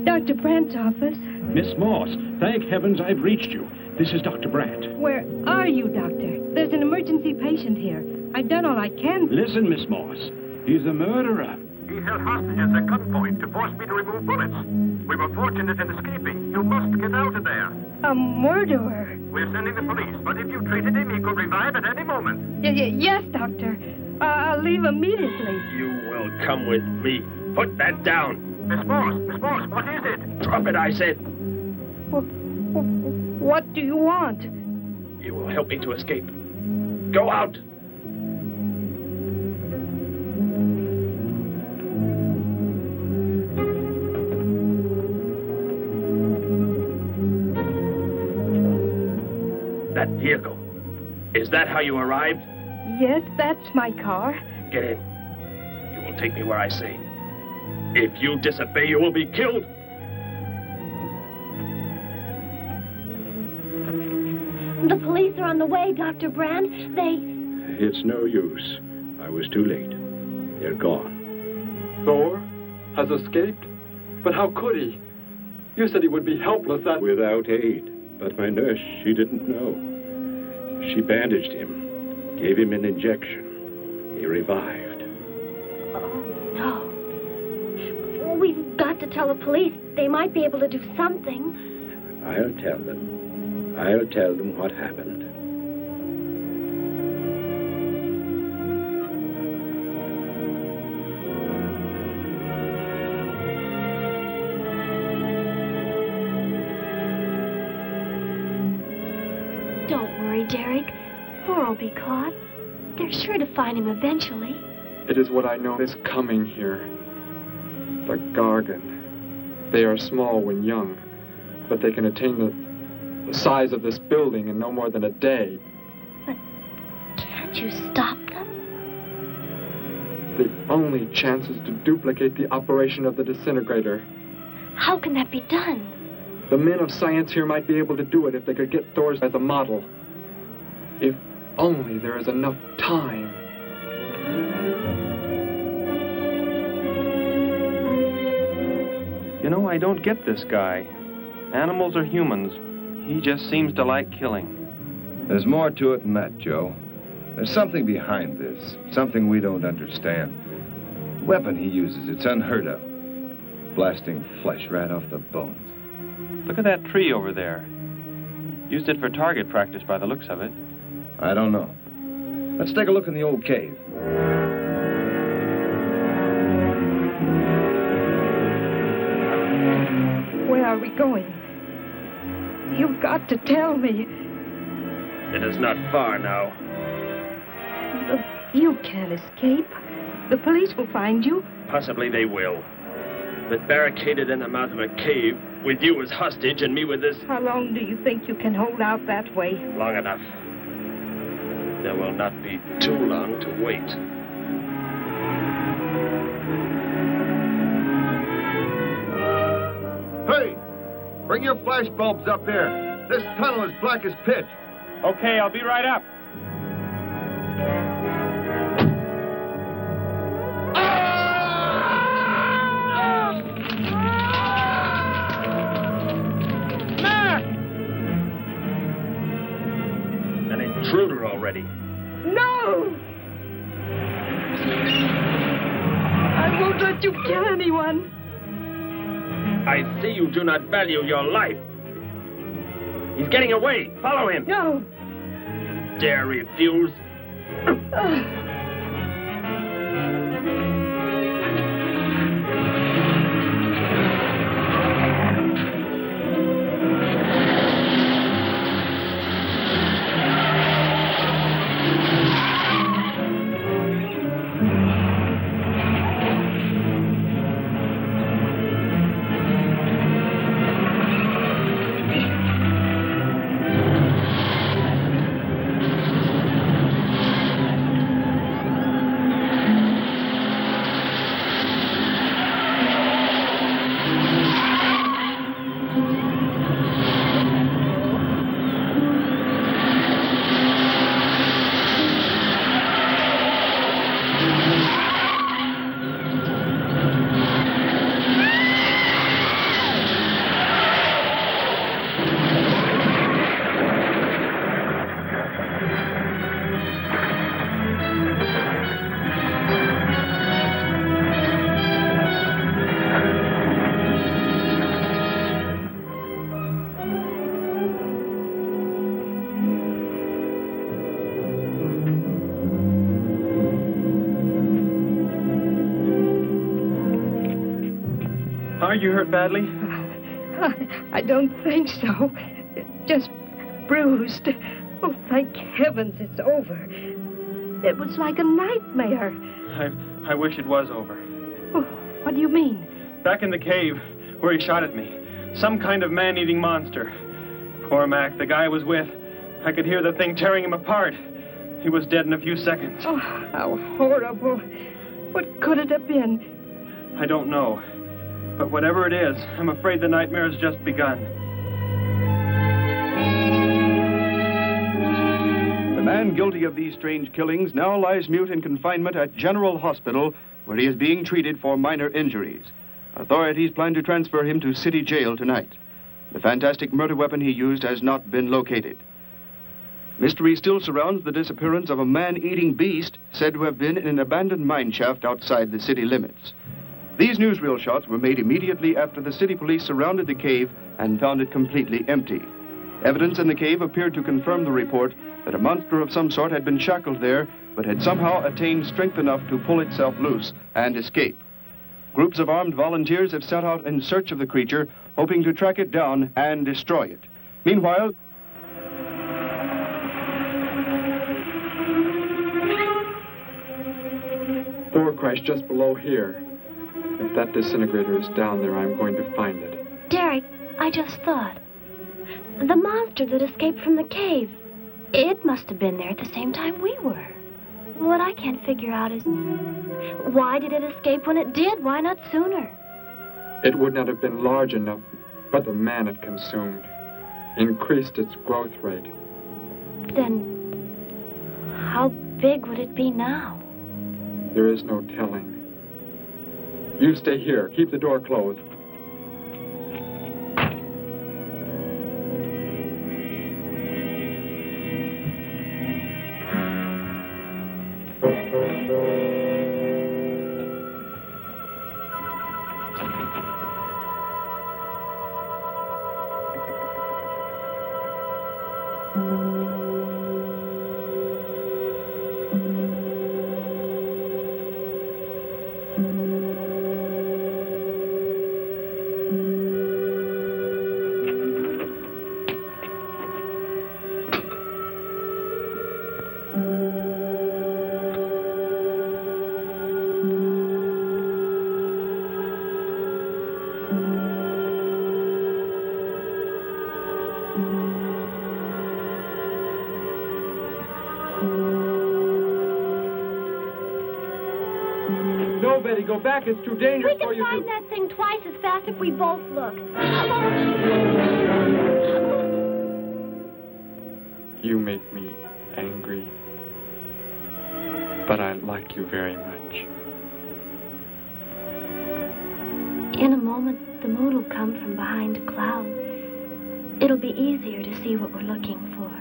Dr. Brandt's office. Miss Moss, thank heavens I've reached you. This is Dr. Brandt. Where are you, Doctor? There's an emergency patient here. I've done all I can. Listen, Miss Moss. He's a murderer. He held hostages at gunpoint to force me to remove bullets. We were fortunate in escaping. You must get out of there. A murderer? We're sending the police, but if you treated him, he could revive at any moment. Yes, Doctor. I'll leave immediately. You will come with me. Put that down. Miss Moss, what is it? Drop it, I said. What do you want? You will help me to escape. Go out. That vehicle. Is that how you arrived? Yes, that's my car. Get in. You will take me where I say. If you disobey, you will be killed. The police are on the way, Dr. Brandt. It's no use. I was too late. They're gone. Thor has escaped? But how could he? You said he would be helpless Without aid. But my nurse, she didn't know. She bandaged him, gave him an injection. He revived. Oh, no. We've got to tell the police. They might be able to do something. I'll tell them. I'll tell them what happened. Don't worry, Derek. Thor will be caught. They're sure to find him eventually. It is what I know is coming here. The Gargon. They are small when young, but they can attain the size of this building in no more than a day. But can't you stop them? The only chance is to duplicate the operation of the disintegrator. How can that be done? The men of science here might be able to do it if they could get Thor's as a model. If only there is enough time. You know, I don't get this guy. Animals or humans, he just seems to like killing. There's more to it than that, Joe. There's something behind this, something we don't understand. The weapon he uses, it's unheard of. Blasting flesh right off the bones. Look at that tree over there. Used it for target practice by the looks of it. I don't know. Let's take a look in the old cave. Where are we going? You've got to tell me. It is not far now. You can't escape. The police will find you. Possibly they will. But barricaded in the mouth of a cave, with you as hostage and me with this... How long do you think you can hold out that way? Long enough. There will not be too long to wait. Hey! Bring your flash bulbs up here. This tunnel is black as pitch. Okay, I'll be right up. Intruder already. No! I won't let you kill anyone. I see you do not value your life. He's getting away. Follow him. No. Dare refuse? Are you hurt badly? I don't think so. Just bruised. Oh, thank heavens it's over. It was like a nightmare. I wish it was over. Oh, what do you mean? Back in the cave where he shot at me. Some kind of man-eating monster. Poor Mac, the guy I was with. I could hear the thing tearing him apart. He was dead in a few seconds. Oh, how horrible. What could it have been? I don't know. But whatever it is, I'm afraid the nightmare has just begun. The man guilty of these strange killings now lies mute in confinement at General Hospital, where he is being treated for minor injuries. Authorities plan to transfer him to City Jail tonight. The fantastic murder weapon he used has not been located. Mystery still surrounds the disappearance of a man-eating beast said to have been in an abandoned mine shaft outside the city limits. These newsreel shots were made immediately after the city police surrounded the cave and found it completely empty. Evidence in the cave appeared to confirm the report that a monster of some sort had been shackled there, but had somehow attained strength enough to pull itself loose and escape. Groups of armed volunteers have set out in search of the creature, hoping to track it down and destroy it. Meanwhile, Thor crashed just below here. If that disintegrator is down there, I'm going to find it. Derek, I just thought. The monster that escaped from the cave. It must have been there at the same time we were. What I can't figure out is, why did it escape when it did? Why not sooner? It would not have been large enough, but the man it consumed increased its growth rate. Then, how big would it be now? There is no telling. You stay here. Keep the door closed. Go back. It's too dangerous for you to... We can find that thing twice as fast if we both look. You make me angry, but I like you very much. In a moment, the moon will come from behind a cloud. It'll be easier to see what we're looking for.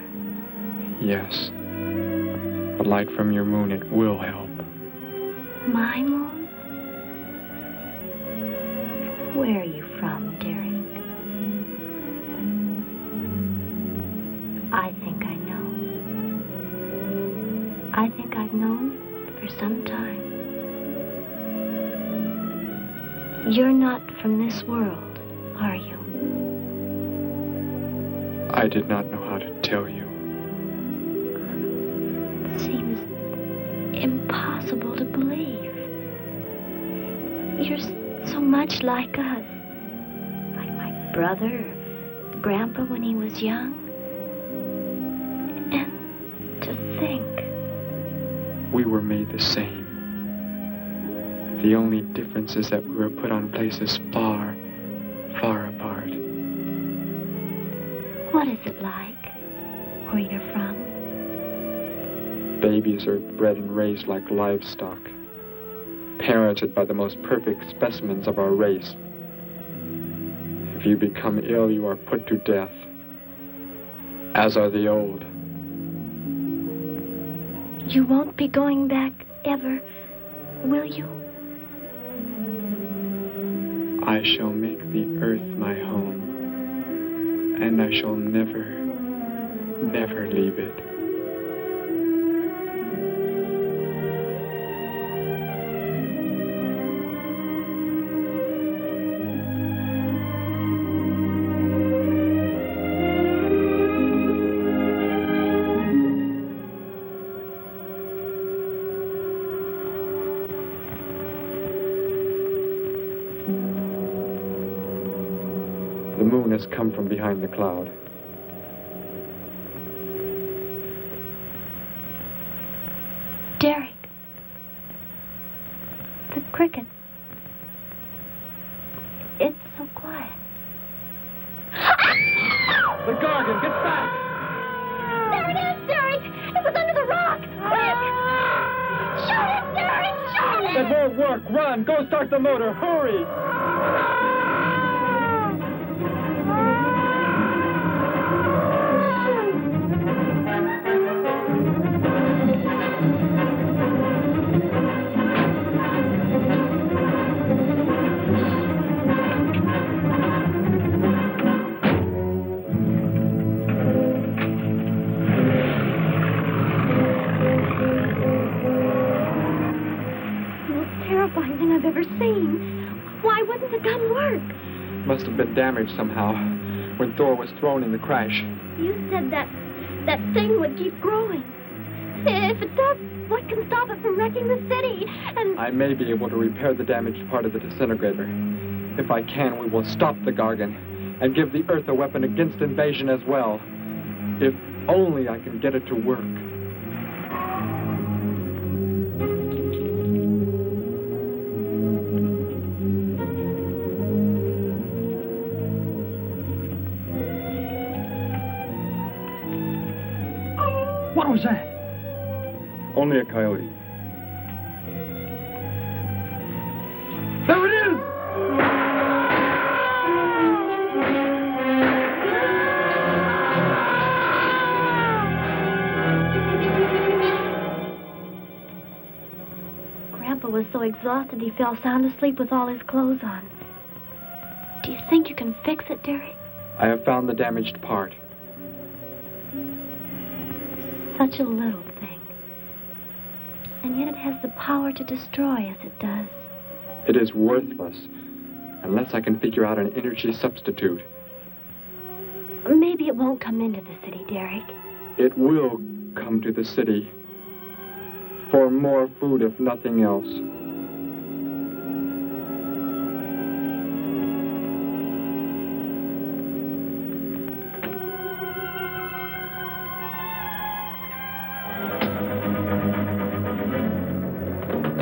Yes. The light from your moon, it will help. My moon? Where are you from, Derek? I think I know. I think I've known for some time. You're not from this world, are you? I did not know how to tell you. It seems impossible to believe. You're so much like us. Like my brother or Grandpa when he was young. And to think. We were made the same. The only difference is that we were put on places far, far apart. What is it like where you're from? Babies are bred and raised like livestock, parented by the most perfect specimens of our race. If you become ill, you are put to death, as are the old. You won't be going back ever, will you? I shall make the earth my home, and I shall never, never leave it. Has come from behind the cloud. Derek. The cricket. It's so quiet. The Gargon, get back! There it is, Derek! It was under the rock! Quick! Shoot it, Derek! Shoot it! It won't work! Run! Go start the motor! Hurry! I've ever seen. Why wouldn't the gun work? Must have been damaged somehow when Thor was thrown in the crash. You said that thing would keep growing. If it does, what can stop it from wrecking the city? And I may be able to repair the damaged part of the disintegrator. If I can, we will stop the Gargon and give the Earth a weapon against invasion as well. If only I can get it to work. What was that? Only a coyote. There it is! Grandpa was so exhausted he fell sound asleep with all his clothes on. Do you think you can fix it, Derek? I have found the damaged part. Such a little thing. And yet it has the power to destroy as it does. It is worthless unless I can figure out an energy substitute. Maybe it won't come into the city, Derek. It will come to the city. For more food, if nothing else.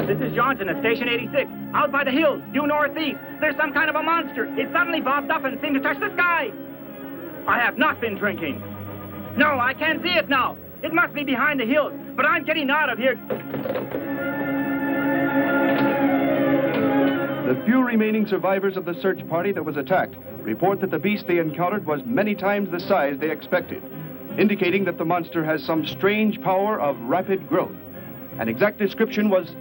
This is Johnson at Station 86. Out by the hills, due northeast. There's some kind of a monster. It suddenly bobbed up and seemed to touch the sky. I have not been drinking. No, I can't see it now. It must be behind the hills, but I'm getting out of here. The few remaining survivors of the search party that was attacked report that the beast they encountered was many times the size they expected, indicating that the monster has some strange power of rapid growth. An exact description was...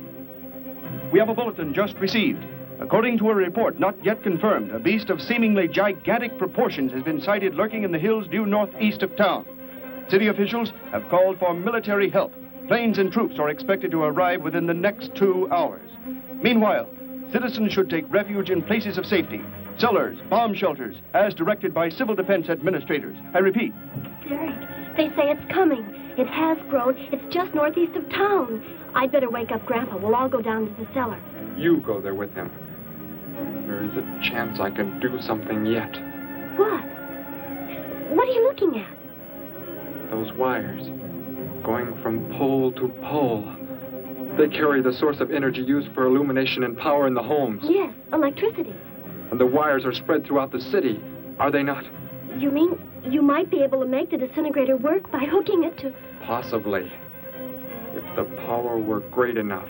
We have a bulletin just received. According to a report not yet confirmed, a beast of seemingly gigantic proportions has been sighted lurking in the hills due northeast of town. City officials have called for military help. Planes and troops are expected to arrive within the next 2 hours. Meanwhile, citizens should take refuge in places of safety, cellars, bomb shelters, as directed by civil defense administrators. I repeat. Derek, they say it's coming. It has grown. It's just northeast of town. I'd better wake up Grandpa. We'll all go down to the cellar. You go there with him. There is a chance I can do something yet. What? What are you looking at? Those wires, going from pole to pole. They carry the source of energy used for illumination and power in the homes. Yes, electricity. And the wires are spread throughout the city, are they not? You mean you might be able to make the disintegrator work by hooking it to... Possibly. If the power were great enough.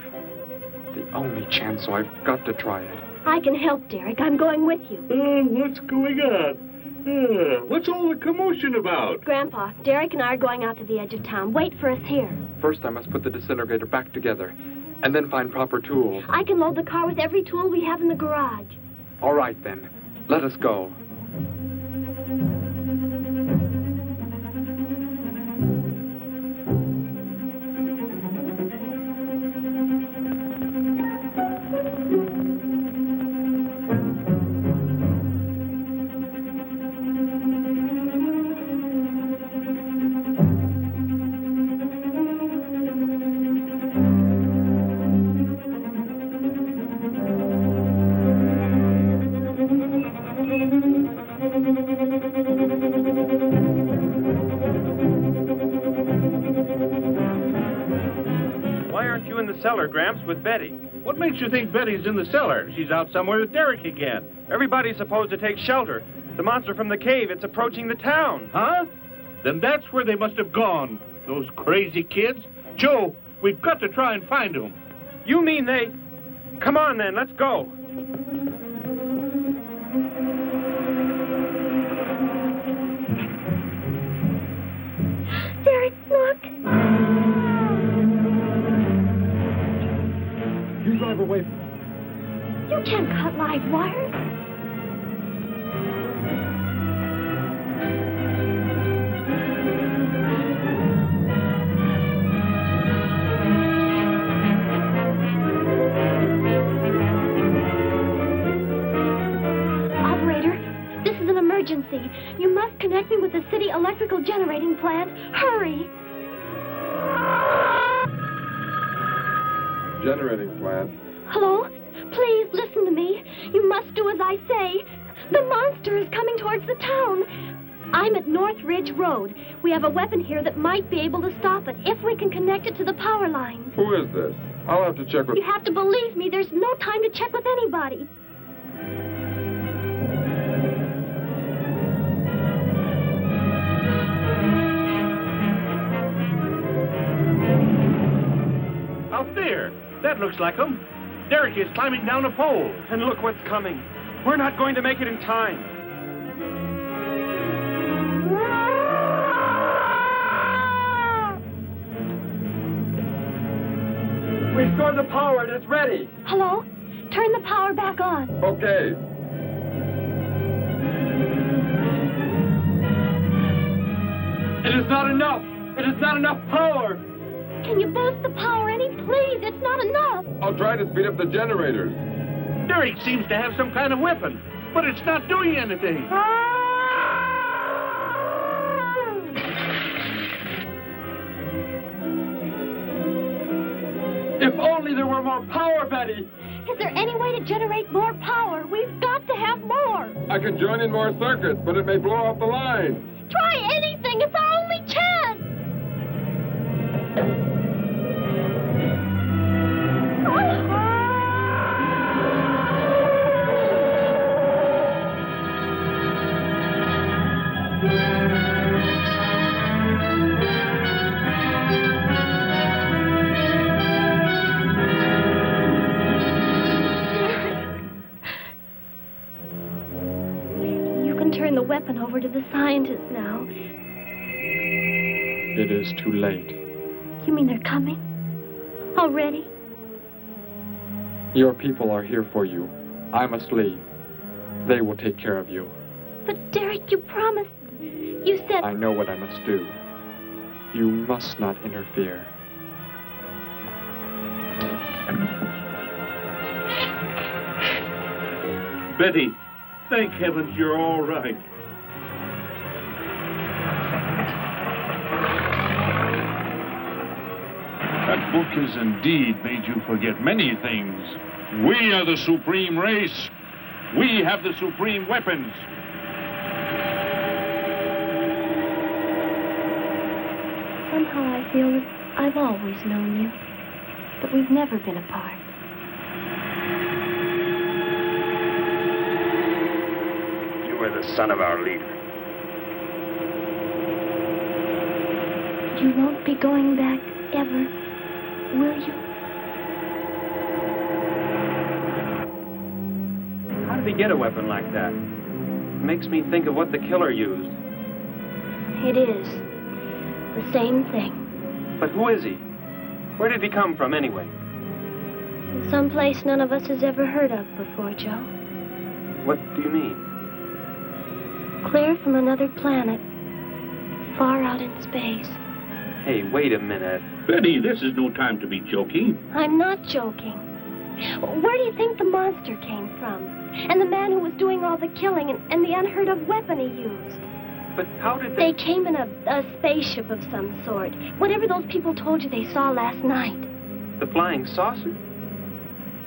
The only chance, so I've got to try it. I can help, Derek. I'm going with you. What's going on? What's all the commotion about? Grandpa, Derek and I are going out to the edge of town. Wait for us here. First, I must put the disintegrator back together, and then find proper tools. I can load the car with every tool we have in the garage. All right, then. Let us go. Cellar, Gramps, with Betty. What makes you think Betty's in the cellar? She's out somewhere with Derek again. Everybody's supposed to take shelter. The monster from the cave, it's approaching the town. Huh? Then that's where they must have gone. Those crazy kids. Joe, we've got to try and find them. You mean they... Come on, then, let's go. Derek, look. You drive away from me. You can't cut live wires. Operator, this is an emergency. You must connect me with the city electrical generating plant. Hurry! generating plant. Hello? Please listen to me. You must do as I say. The monster is coming towards the town. I'm at North Ridge Road. We have a weapon here that might be able to stop it if we can connect it to the power lines. Who is this? I'll have to check with... You have to believe me. There's no time to check with anybody. Out there. That looks like him. Derek is climbing down a pole. And look what's coming. We're not going to make it in time. Restore the power. It's ready. Hello? Turn the power back on. Okay. It is not enough. It is not enough power. Can you boost the power any? Please, it's not enough. I'll try to speed up the generators. Derek seems to have some kind of weapon, but it's not doing anything. If only there were more power, Betty. Is there any way to generate more power? We've got to have more. I can join in more circuits, but it may blow off the line. Try anything. It's our only chance. Turn the weapon over to the scientists now. It is too late. You mean they're coming? Already? Your people are here for you. I must leave. They will take care of you. But Derek, you promised. You said... I know what I must do. You must not interfere. Betty, thank heavens you're all right. That book has indeed made you forget many things. We are the supreme race. We have the supreme weapons. Somehow I feel that I've always known you, but we've never been apart. You were the son of our leader. You won't be going back ever, will you? How did he get a weapon like that? It makes me think of what the killer used. It is. The same thing. But who is he? Where did he come from, anyway? Some place none of us has ever heard of before, Joe. What do you mean? Clear from another planet. Far out in space. Hey, wait a minute. Betty, this is no time to be joking. I'm not joking. Where do you think the monster came from? And the man who was doing all the killing and the unheard of weapon he used? But how did they came in a spaceship of some sort. Whatever those people told you they saw last night. The flying saucer?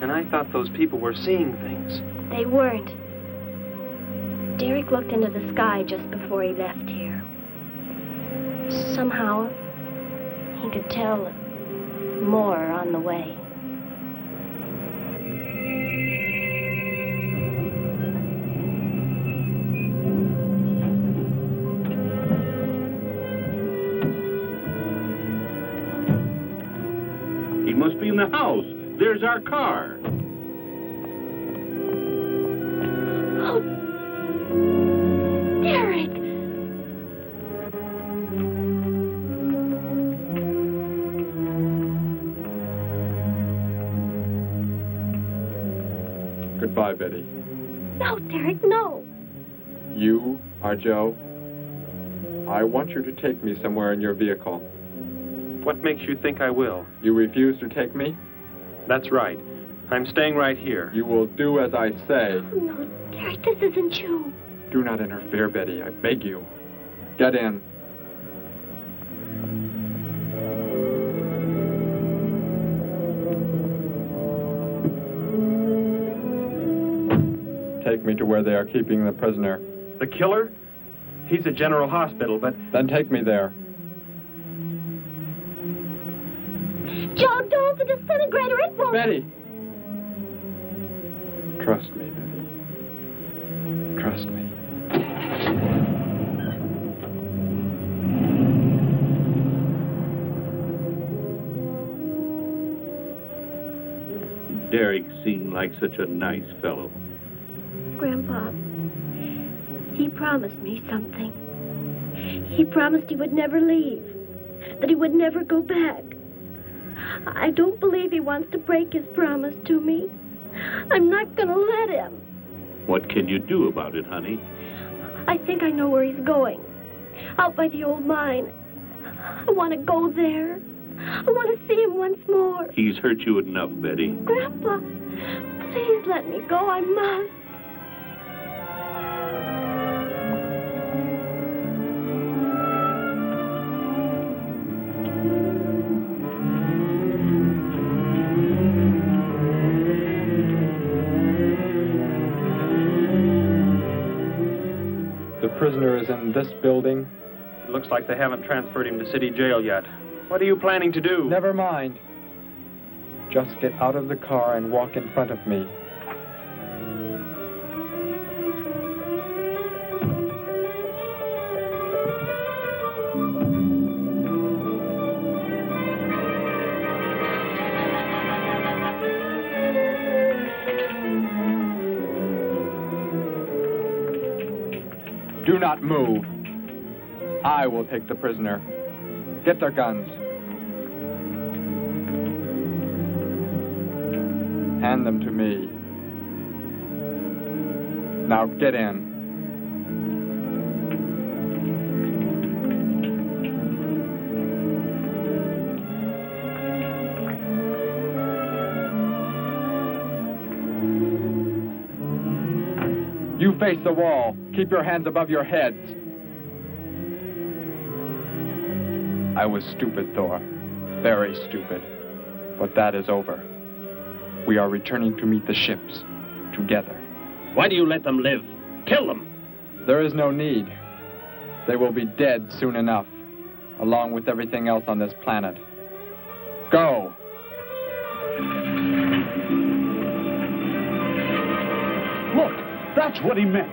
And I thought those people were seeing things. They weren't. Derek looked into the sky just before he left here. Somehow, he could tell more on the way. He must be in the house. There's our car. Oh, Derek! Goodbye, Betty. No, Derek, no. You are Joe. I want you to take me somewhere in your vehicle. What makes you think I will? You refuse to take me? That's right. I'm staying right here. You will do as I say. Oh, no, Derek, this isn't you. Do not interfere, Betty. I beg you. Get in. take me to where they are keeping the prisoner. The killer? He's at General Hospital, but... Then take me there. Joe, don't! The disintegrator, it won't... Betty! Trust me, Betty. Trust me. Derek seemed like such a nice fellow. Grandpa, he promised me something. He promised he would never leave, that he would never go back. I don't believe he wants to break his promise to me. I'm not going to let him. What can you do about it, honey? I think I know where he's going. Out by the old mine. I want to go there. I want to see him once more. He's hurt you enough, Betty. Grandpa, please let me go. I must. The prisoner is in this building. It looks like they haven't transferred him to city jail yet. What are you planning to do? Never mind. Just get out of the car and walk in front of me. Do not move. I will take the prisoner. Get their guns. Hand them to me. Now get in. You face the wall. Keep your hands above your heads. I was stupid, Thor. Very stupid. But that is over. We are returning to meet the ships. Together. Why do you let them live? Kill them! There is no need. They will be dead soon enough, along with everything else on this planet. Go! Look, that's what he meant.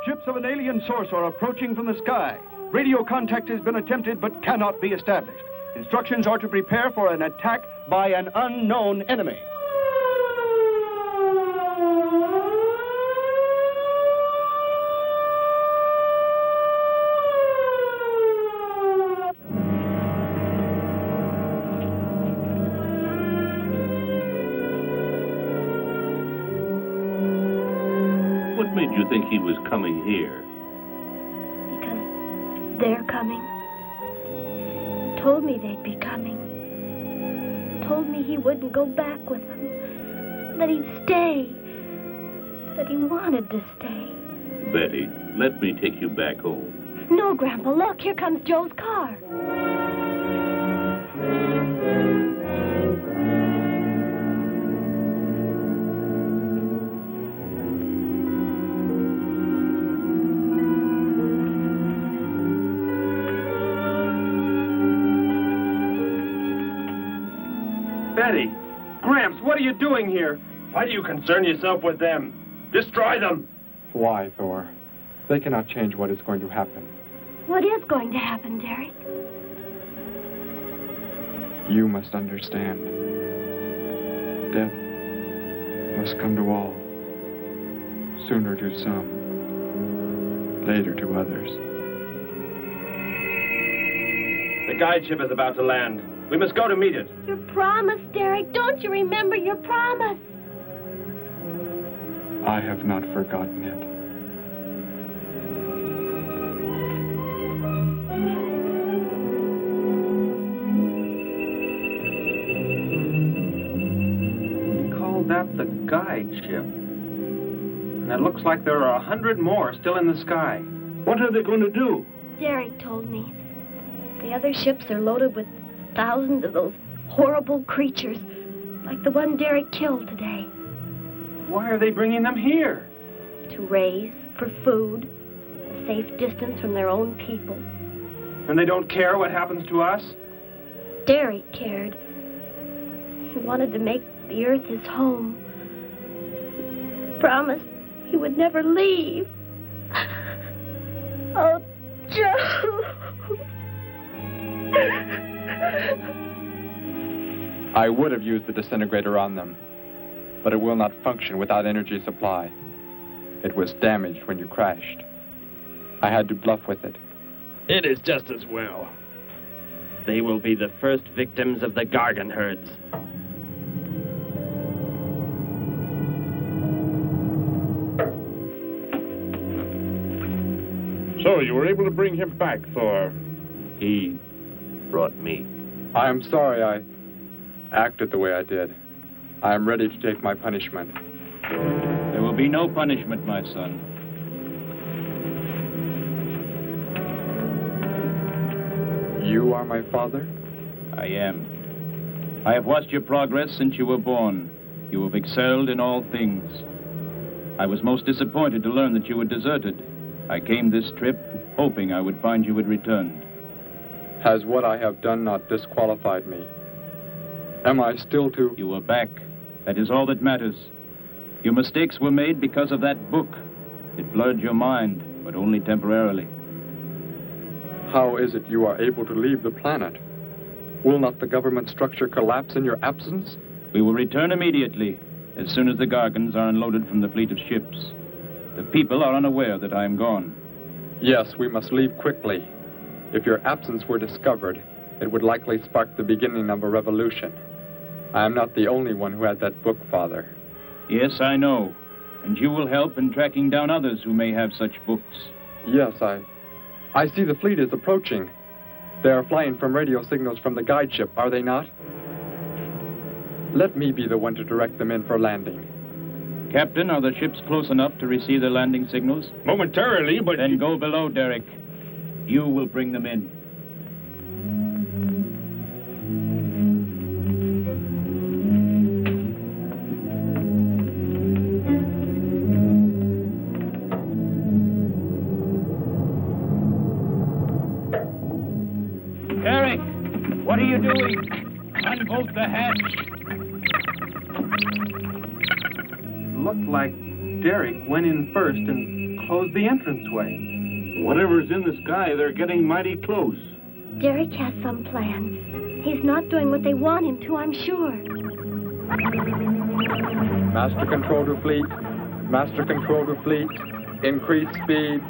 Ships of an alien source are approaching from the sky. Radio contact has been attempted but cannot be established. Instructions are to prepare for an attack by an unknown enemy. What made you think he was coming here? Because they're coming. Told me they'd be coming. Told me he wouldn't go back with them. That he'd stay. That he wanted to stay. Betty, let me take you back home. No, Grandpa, look, here comes Joe's car. Betty! Gramps, what are you doing here? Why do you concern yourself with them? Destroy them! Why, Thor? They cannot change what is going to happen. What is going to happen, Derek? You must understand. Death must come to all. Sooner to some, later to others. The guide ship is about to land. We must go to meet it. Your promise, Derek. Don't you remember your promise? I have not forgotten it. He called that the guide ship. And it looks like there are 100 more still in the sky. What are they going to do? Derek told me. The other ships are loaded with thousands of those horrible creatures, like the one Derek killed today. Why are they bringing them here? To raise for food, a safe distance from their own people. And they don't care what happens to us? Derek cared. He wanted to make the earth his home. He promised he would never leave. Oh, Joe. I would have used the disintegrator on them, but it will not function without energy supply. It was damaged when you crashed. I had to bluff with it. It is just as well. They will be the first victims of the Gargon herds. So, you were able to bring him back, Thor? He brought me. I am sorry I acted the way I did. I am ready to take my punishment. There will be no punishment, my son. You are my father? I am. I have watched your progress since you were born. You have excelled in all things. I was most disappointed to learn that you were deserted. I came this trip hoping I would find you had returned. Has what I have done not disqualified me? Am I still to... You are back. That is all that matters. Your mistakes were made because of that book. It blurred your mind, but only temporarily. How is it you are able to leave the planet? Will not the government structure collapse in your absence? We will return immediately, as soon as the Gargons are unloaded from the fleet of ships. The people are unaware that I am gone. Yes, we must leave quickly. If your absence were discovered, it would likely spark the beginning of a revolution. I am not the only one who had that book, Father. Yes, I know. And you will help in tracking down others who may have such books. Yes, I see the fleet is approaching. They are flying from radio signals from the guide ship, are they not? Let me be the one to direct them in for landing. Captain, are the ships close enough to receive their landing signals? Momentarily, but... Then go below, Derek. You will bring them in. Derek, what are you doing? Unbolt the hatch. Looked like Derek went in first and closed the entranceway. Whatever's in the sky, they're getting mighty close. Derek has some plan. He's not doing what they want him to, I'm sure. Master control to fleet. Master control to fleet. Increase speed.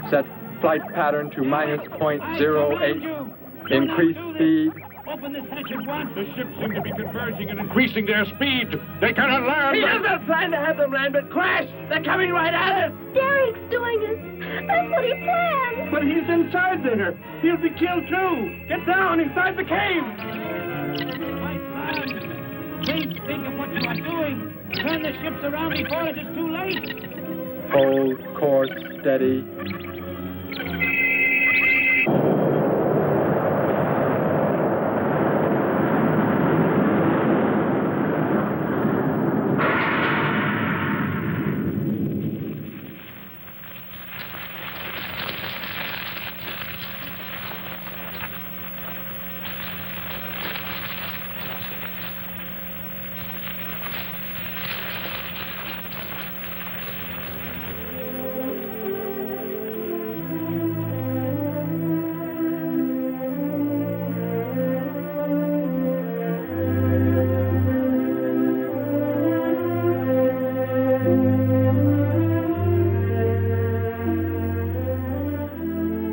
Set flight pattern to -.08. Increase speed. Open this hatch at once. The ships seem to be converging and increasing their speed. They cannot land. He doesn't plan to have them land, but crash. They're coming right at us. Derek's doing it. That's what he planned. But he's inside there. He'll be killed too. Get down inside the cave. My son, please think of what you are doing. Turn the ships around before it is too late. Hold course steady.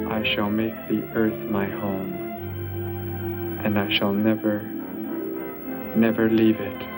I shall make the earth my home, and I shall never, never leave it.